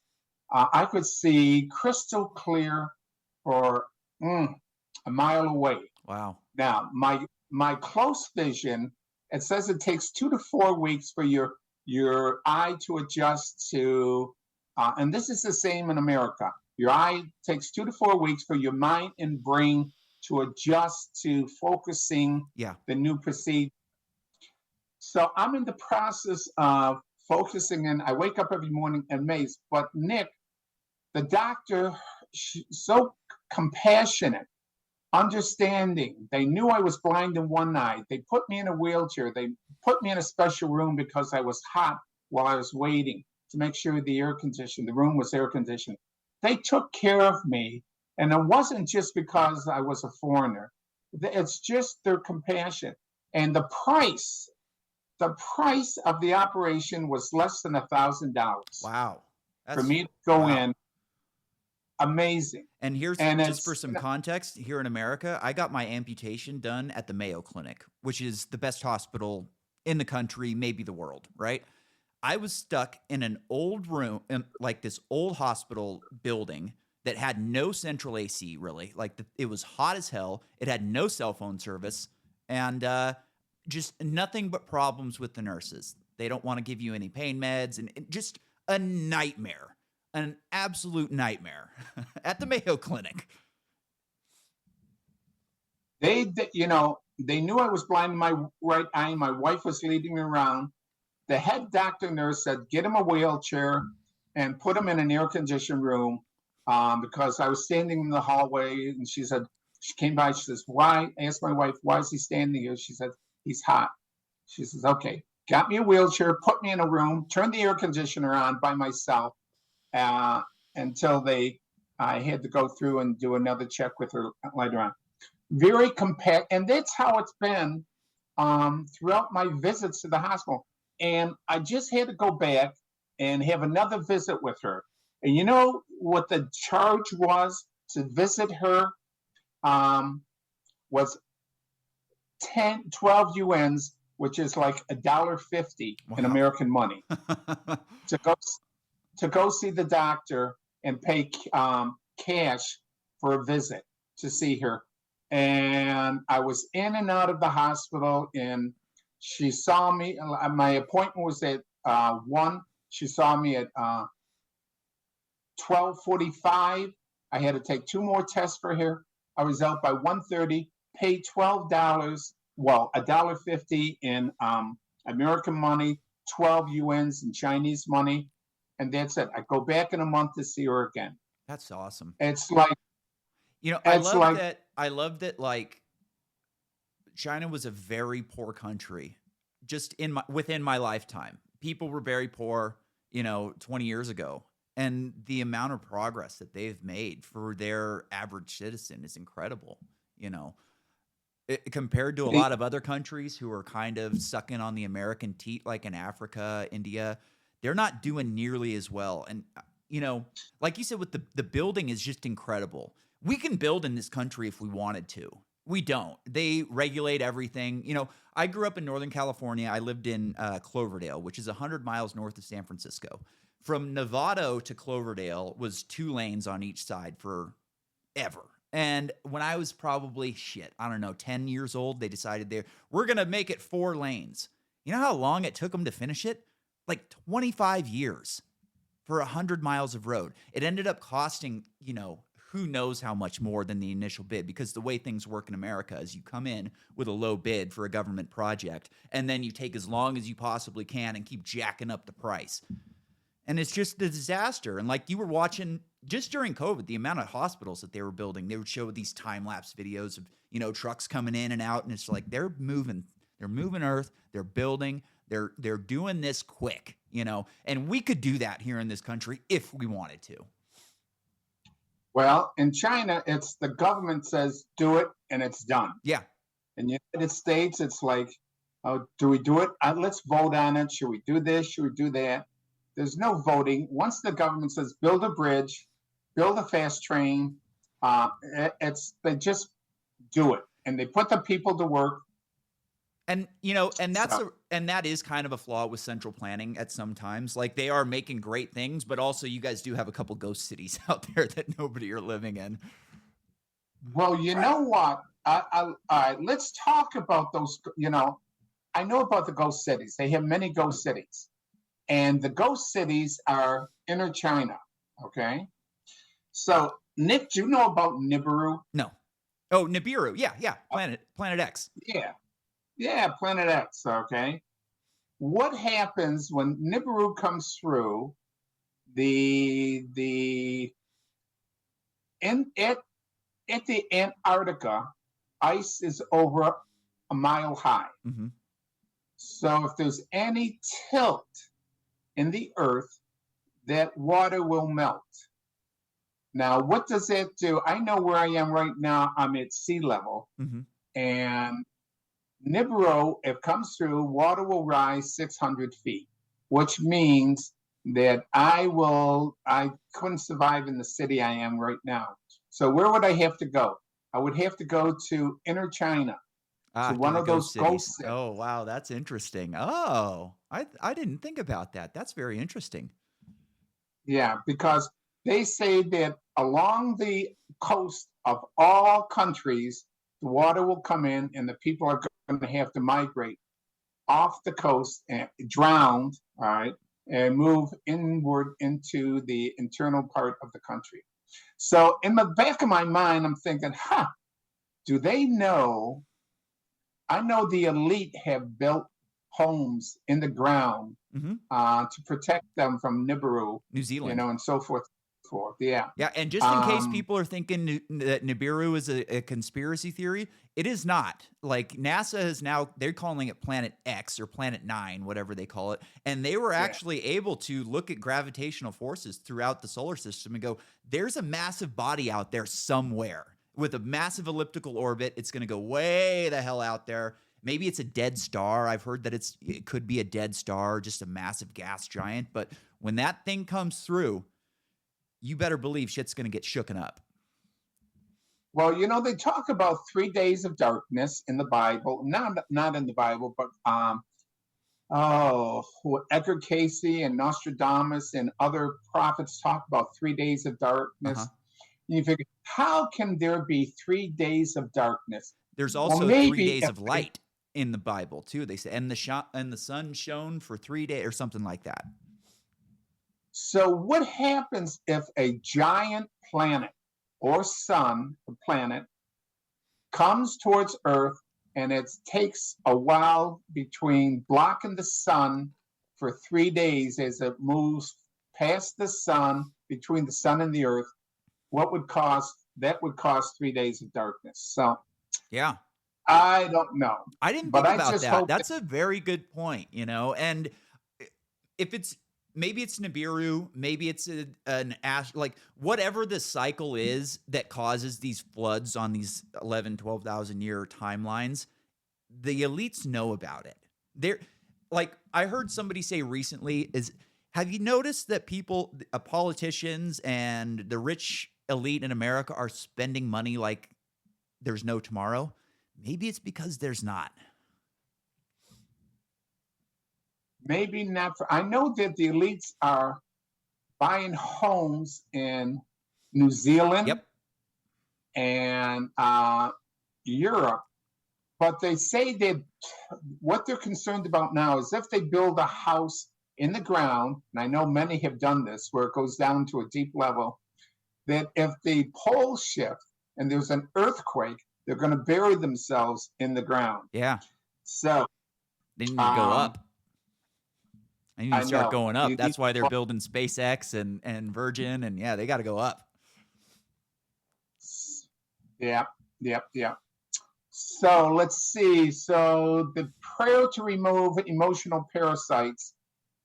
I could see crystal clear for a mile away. Wow. Now, my close vision, it says it takes 2 to 4 weeks for your eye to adjust to, and this is the same in America. Your eye takes 2 to 4 weeks for your mind and brain to adjust to focusing Yeah. the new procedure. So I'm in the process of focusing, and I wake up every morning amazed. But Nick, the doctor, so compassionate, understanding. They knew I was blind in one eye. They put me in a wheelchair. They put me in a special room because I was hot while I was waiting to make sure the room was air conditioned. They took care of me. And it wasn't just because I was a foreigner. It's just their compassion. And the price of the operation was less than $1,000 Wow. for That's me to go wow. in. Amazing. And here's And just for it's some context here in America, I got my amputation done at the Mayo Clinic, which is the best hospital in the country, maybe the world, right? I was stuck in an old room, in like this old hospital building that had no central AC really. It was hot as hell. It had no cell phone service and just nothing but problems with the nurses. They don't want to give you any pain meds and just a nightmare. An absolute nightmare at the Mayo Clinic. they they knew I was blind in my right eye. My wife was leading me around. The head doctor nurse said, "Get him a wheelchair and put him in an air conditioned room," because I was standing in the hallway, and she came by. She says, "Why?" I asked my wife, "Why is he standing here?" She said, "He's hot." She says, "Okay." Got me a wheelchair, put me in a room, turned the air conditioner on by myself, uh, until I had to go through and do another check with her later on. Very compact, and that's how it's been throughout my visits to the hospital. And I just had to go back and have another visit with her. And you know what the charge was to visit her? Was 12 UNs, which is like $1.50 in Wow. American money, to go see the doctor and pay cash for a visit to see her. And I was in and out of the hospital, and she saw me. My appointment was at 1. She saw me at 12:45. I had to take 2 more tests for her. I was out by 1:30, paid $12, well, $1.50 in American money, 12 UNs in Chinese money, and that's it. I go back in a month to see her again. That's awesome. It's like You know, I it's love like that. I love that. Like China was a very poor country, just within my lifetime. People were very poor, 20 years ago, and the amount of progress that they've made for their average citizen is incredible. You know, compared to a they, lot of other countries who are kind of sucking on the American teat, like in Africa, India, they're not doing nearly as well. And like you said, with the building is just incredible. We can build in this country if we wanted to. We don't. They regulate everything. I grew up in Northern California. I lived in Cloverdale, which is 100 miles north of San Francisco. From Novato to Cloverdale was 2 lanes on each side forever. And when I was probably, I don't know, 10 years old, they decided we're going to make it 4 lanes. You know how long it took them to finish it? Like 25 years for 100 miles of road. It ended up costing, who knows how much more than the initial bid, because the way things work in America is you come in with a low bid for a government project, and then you take as long as you possibly can and keep jacking up the price. And it's just a disaster. And like you were watching just during COVID, the amount of hospitals that they were building, they would show these time-lapse videos of, trucks coming in and out. And it's like, they're moving earth, they're building, they're doing this quick, and we could do that here in this country if we wanted to. Well, in China, it's the government says do it and it's done. Yeah. In the United States, it's like, oh, do we do it? Let's vote on it. Should we do this? Should we do that? There's no voting. Once the government says build a bridge, build a fast train, they just do it, and they put the people to work. And that is kind of a flaw with central planning at some times. Like, they are making great things, but also you guys do have a couple ghost cities out there that nobody are living in. Well, you know what? Let's talk about those. I know about the ghost cities. They have many ghost cities, and the ghost cities are inner China. Okay, so Nick, do you know about Niburu? No. Oh, Niburu. Yeah. Planet X. Yeah, Planet X, okay? What happens when Niburu comes through at the Antarctica, ice is over a mile high. Mm-hmm. So if there's any tilt in the earth, that water will melt. Now, what does that do? I know where I am right now. I'm at sea level, mm-hmm. and Niburu, if it comes through, water will rise 600 feet, which means that I couldn't survive in the city I am right now. So where would I have to go? I would have to go to inner China, to one of those ghost cities. Oh, wow, that's interesting. Oh, I didn't think about that. That's very interesting. Yeah, because they say that along the coast of all countries, the water will come in and the people are going to have to migrate off the coast and drowned, all right, and move inward into the internal part of the country. So in the back of my mind, I'm thinking, do they know? I know the elite have built homes in the ground mm-hmm. To protect them from Niburu, New Zealand, and so forth. Yeah. And just in case people are thinking that Nibiru is a conspiracy theory, it is not. Like, NASA is now, they're calling it Planet X or Planet 9, whatever they call it. And they were actually able to look at gravitational forces throughout the solar system and go, there's a massive body out there somewhere with a massive elliptical orbit. It's going to go way the hell out there. Maybe it's a dead star. I've heard that it could be a dead star, just a massive gas giant. But when that thing comes through, you better believe shit's going to get shooken up. Well, they talk about 3 days of darkness in the Bible. Not in the Bible, but Edgar Casey and Nostradamus and other prophets talk about 3 days of darkness. Uh-huh. And you figure, how can there be 3 days of darkness? There's also 3 days of light in the Bible too. They say, and the sun shone for 3 days or something like that. So what happens if a giant planet or planet comes towards Earth, and it takes a while between blocking the sun for 3 days as it moves past the sun, between the sun and the Earth? That would cause 3 days of darkness. So yeah, I don't know. I didn't think about that. That's a very good point, and if it's, maybe it's Nibiru, maybe it's an ash, like whatever the cycle is that causes these floods on these 11, 12,000 year timelines, the elites know about it. They're like, I heard somebody say recently have you noticed that politicians and the rich elite in America are spending money like there's no tomorrow, maybe it's because there's not. Maybe not. I know that the elites are buying homes in New Zealand Yep. and Europe, but they say that what they're concerned about now is if they build a house in the ground, and I know many have done this, where it goes down to a deep level, that if the poles shift and there's an earthquake, they're going to bury themselves in the ground. Yeah. So They need to go up. They need to I start know. going up. That's why they're building SpaceX and Virgin, and yeah, they got to go up. Yeah. So let's see. So the prayer to remove emotional parasites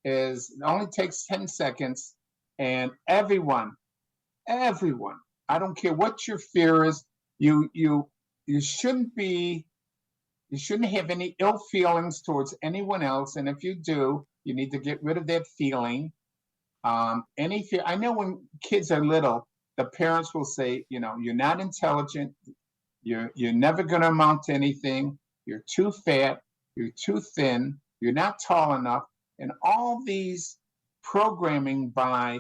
is it only takes 10 seconds, and everyone, I don't care what your fear is, you shouldn't have any ill feelings towards anyone else, and if you do, you need to get rid of that feeling. Any fear. I know when kids are little, the parents will say, you're not intelligent, you're never going to amount to anything, you're too fat, you're too thin, you're not tall enough, and all these programming by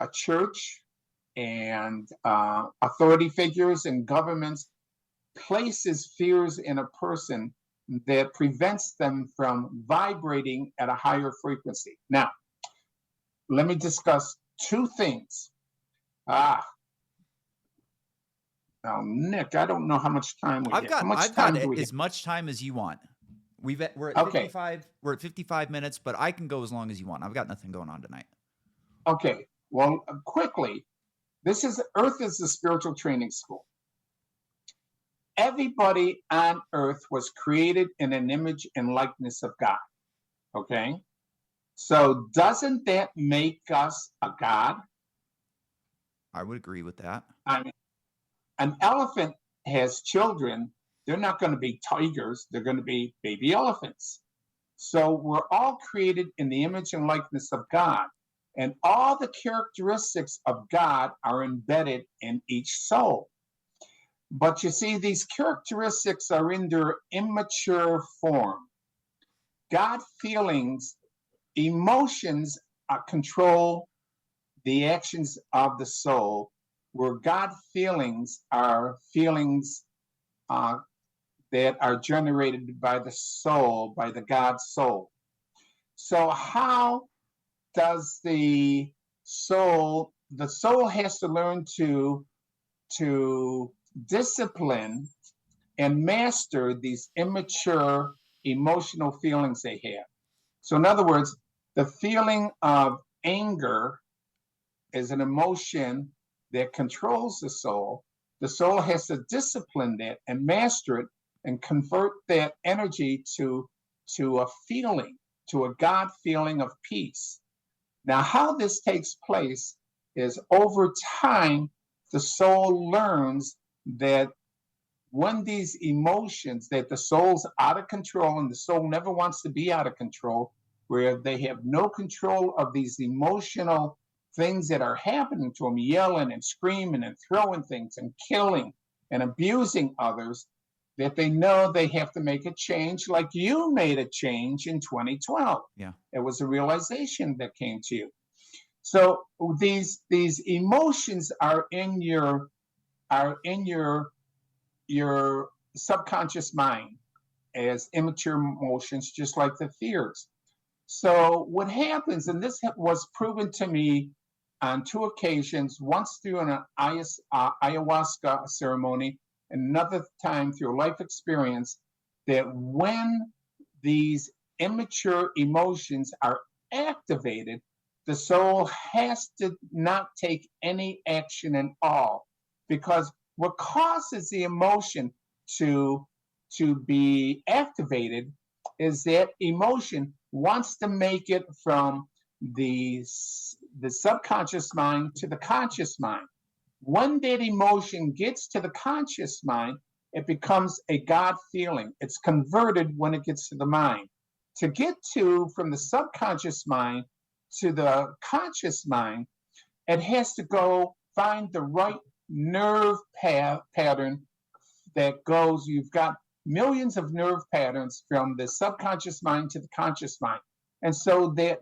a church and authority figures and governments places fears in a person that prevents them from vibrating at a higher frequency. Now, let me discuss two things. Now, Nick, I don't know how much time we have. I've got as much time as you want. We're at okay. 55. We're at 55 minutes, but I can go as long as you want. I've got nothing going on tonight. Okay. Well, quickly, Earth is a spiritual training school. Everybody on Earth was created in an image and likeness of God. Okay? So doesn't that make us a God? I would agree with that. I mean, an elephant has children. They're not going to be tigers. They're going to be baby elephants. So we're all created in the image and likeness of God. And all the characteristics of God are embedded in each soul. But you see, these characteristics are in their immature form. God feelings, emotions control the actions of the soul, where God feelings are feelings that are generated by the soul, by the God soul. So how does the soul has to learn to discipline and master these immature emotional feelings they have. So in other words, the feeling of anger is an emotion that controls the soul. The soul has to discipline that and master it and convert that energy to a feeling, to a God feeling of peace. Now, how this takes place is over time, the soul learns that when these emotions, that the soul's out of control, and the soul never wants to be out of control, where they have no control of these emotional things that are happening to them, yelling and screaming and throwing things and killing and abusing others, that they know they have to make a change, like you made a change in 2012. Yeah. It was a realization that came to you. So these emotions are in your subconscious mind as immature emotions, just like the fears. So what happens, and this was proven to me on 2 occasions, once through an ayahuasca ceremony, and another time through a life experience, that when these immature emotions are activated, the soul has to not take any action at all, because what causes the emotion to be activated is that emotion wants to make it from the subconscious mind to the conscious mind. When that emotion gets to the conscious mind, it becomes a God feeling. It's converted when it gets to the mind. To get from the subconscious mind to the conscious mind, it has to go find the right nerve pattern that goes, you've got millions of nerve patterns from the subconscious mind to the conscious mind. And so that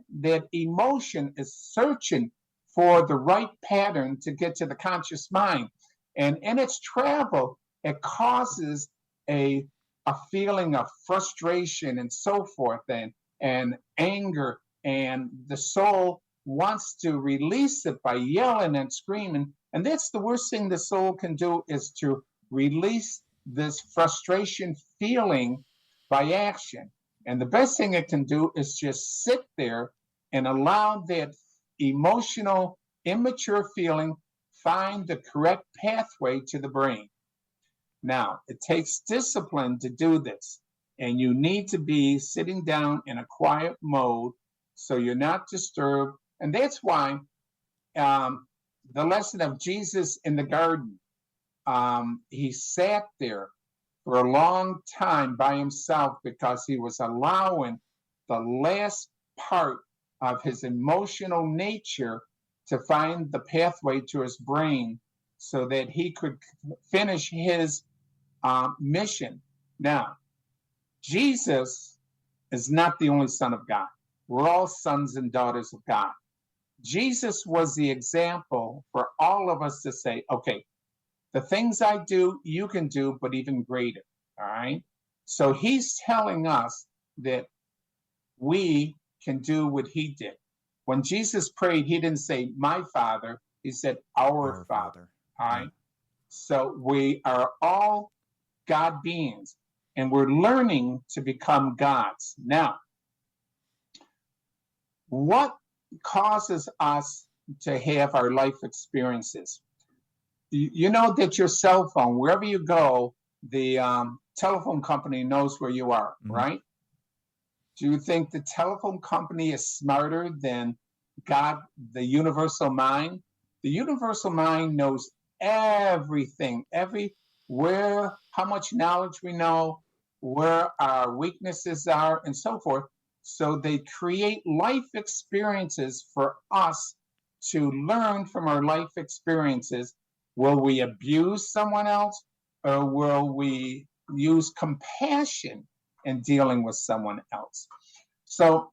emotion is searching for the right pattern to get to the conscious mind. And in its travel, it causes a feeling of frustration and so forth, and anger, and the soul wants to release it by yelling and screaming. And that's the worst thing the soul can do, is to release this frustration feeling by action. And the best thing it can do is just sit there and allow that emotional, immature feeling find the correct pathway to the brain. Now, it takes discipline to do this, and you need to be sitting down in a quiet mode so you're not disturbed. And that's why the lesson of Jesus in the garden, he sat there for a long time by himself because he was allowing the last part of his emotional nature to find the pathway to his brain so that he could finish his mission. Now, Jesus is not the only Son of God. We're all sons and daughters of God. Jesus was the example for all of us to say, okay, the things I do, you can do, but even greater. All right. So he's telling us that we can do what he did. When Jesus prayed, he didn't say, my Father, he said, our Father. All right. So we are all God beings, and we're learning to become gods. Now, what causes us to have our life experiences? You know that your cell phone, wherever you go, the telephone company knows where you are, right? Do you think the telephone company is smarter than God, the universal mind? The universal mind knows everything, where, how much knowledge we know, where our weaknesses are, and so forth. So they create life experiences for us to learn from our life experiences. Will we abuse someone else, or will we use compassion in dealing with someone else? So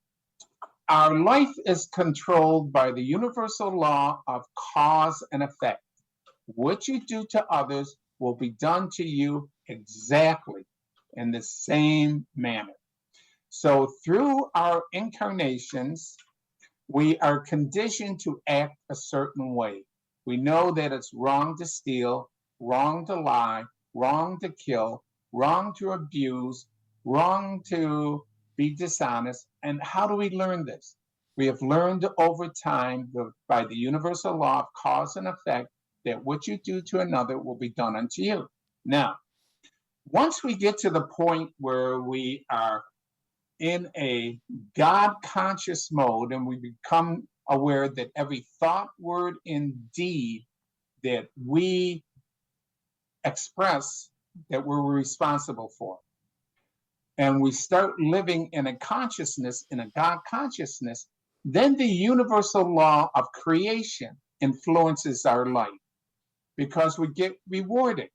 our life is controlled by the universal law of cause and effect. What you do to others will be done to you exactly in the same manner. So through our incarnations, we are conditioned to act a certain way. We know that it's wrong to steal, wrong to lie, wrong to kill, wrong to abuse, wrong to be dishonest. And how do we learn this? We have learned over time by the universal law of cause and effect that what you do to another will be done unto you. Now, once we get to the point where we are in a God conscious mode and we become aware that every thought, word, and deed that we express, that we're responsible for, and we start living in a consciousness, in a God consciousness, then the universal law of creation influences our life because we get rewarded.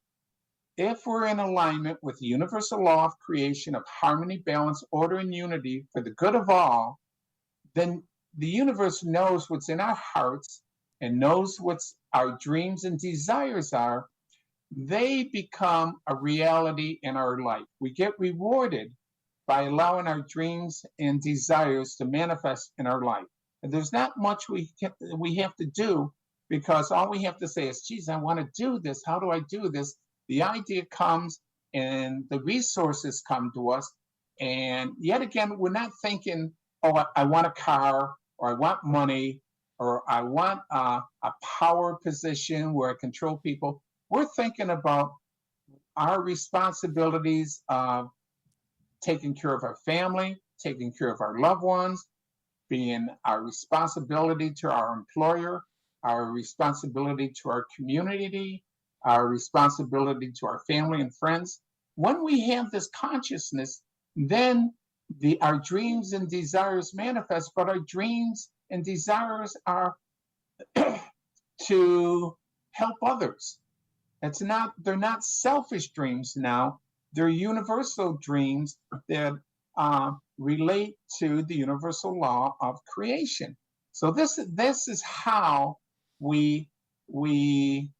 If we're in alignment with the universal law of creation of harmony, balance, order, and unity for the good of all, then the universe knows what's in our hearts and knows what our dreams and desires are. They become a reality in our life. We get rewarded by allowing our dreams and desires to manifest in our life. And there's not much we have to do, because all we have to say is, geez, I want to do this. How do I do this? The idea comes and the resources come to us. And yet again, we're not thinking, oh, I want a car, or I want money, or I want a power position where I control people. We're thinking about our responsibilities of taking care of our family, taking care of our loved ones, being our responsibility to our employer, our responsibility to our community, our responsibility to our family and friends. When we have this consciousness, then our dreams and desires manifest, but our dreams and desires are to help others. They're not selfish dreams now. They're universal dreams that relate to the universal law of creation. So this is how we we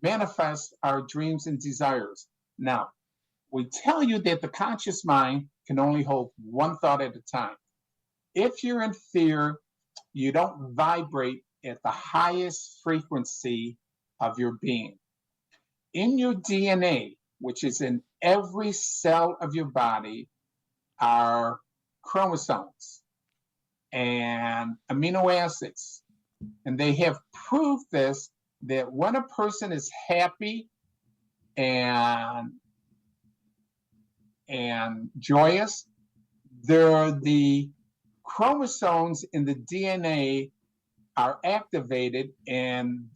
manifest our dreams and desires. Now, we tell you that the conscious mind can only hold one thought at a time. If you're in fear, you don't vibrate at the highest frequency of your being. In your DNA, which is in every cell of your body, are chromosomes and amino acids. And they have proved this, that when a person is happy and joyous, the chromosomes in the DNA are activated, and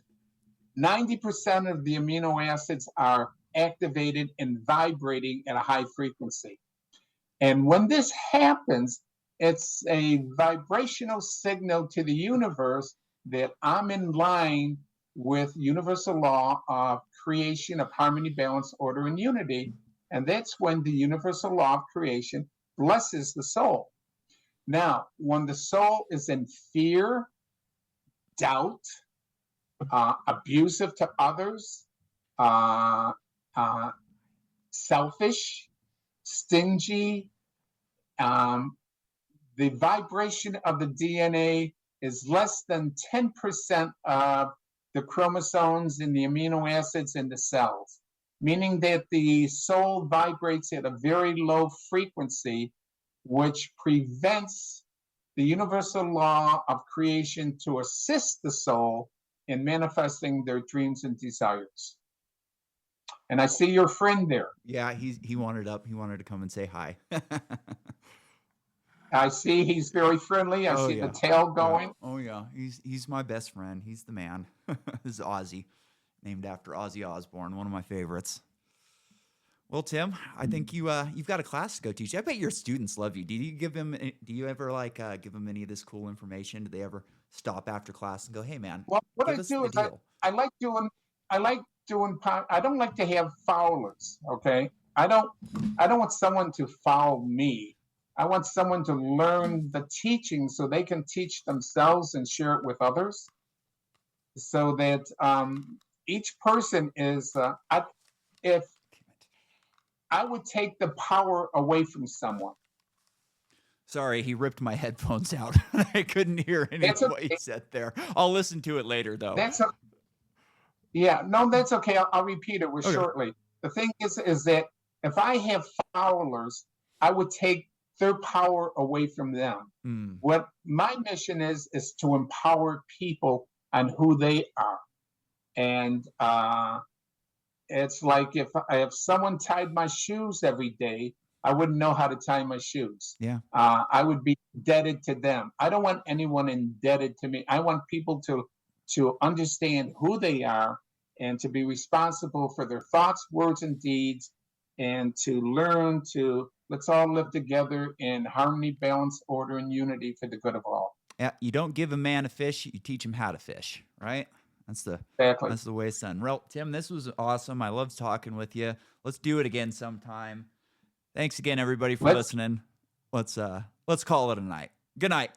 90% of the amino acids are activated and vibrating at a high frequency. And when this happens, it's a vibrational signal to the universe that I'm in line with universal law of creation, of harmony, balance, order, and unity. And that's when the universal law of creation blesses the soul. Now, when the soul is in fear, doubt, abusive to others, selfish, stingy, the vibration of the DNA is less than 10% of the chromosomes and the amino acids in the cells, meaning that the soul vibrates at a very low frequency, which prevents the universal law of creation to assist the soul in manifesting their dreams and desires. And I see your friend there. Yeah, he wanted to come and say hi. I see he's very friendly. I see the tail going. Yeah. Oh yeah, he's my best friend. He's the man. This is Ozzy, named after Ozzy Osbourne, one of my favorites. Well, Tim, I think you've got a class to go teach. I bet your students love you. Do you ever give them any of this cool information? Do they ever stop after class and go, "Hey, man"? Well, what I do is I like doing. I don't like to have followers. Okay, I don't want someone to follow me. I want someone to learn the teaching so they can teach themselves and share it with others. So that each person is. If I would take the power away from someone. Sorry, he ripped my headphones out. I couldn't hear any of what he said there. I'll listen to it later, though. That's okay. I'll repeat it shortly. The thing is that if I have followers, I would take their power away from them. What my mission is to empower people on who they are. And it's like if someone tied my shoes every day, I wouldn't know how to tie my shoes. Yeah. I would be indebted to them. I don't want anyone indebted to me. I want people to understand who they are and to be responsible for their thoughts, words, and deeds, and to learn to let's all live together in harmony, balance, order, and unity for the good of all. Yeah, you don't give a man a fish, you teach him how to fish, right? That's the way it's done. Well, Tim, this was awesome. I loved talking with you. Let's do it again sometime. Thanks again, everybody, for listening. Let's call it a night. Good night.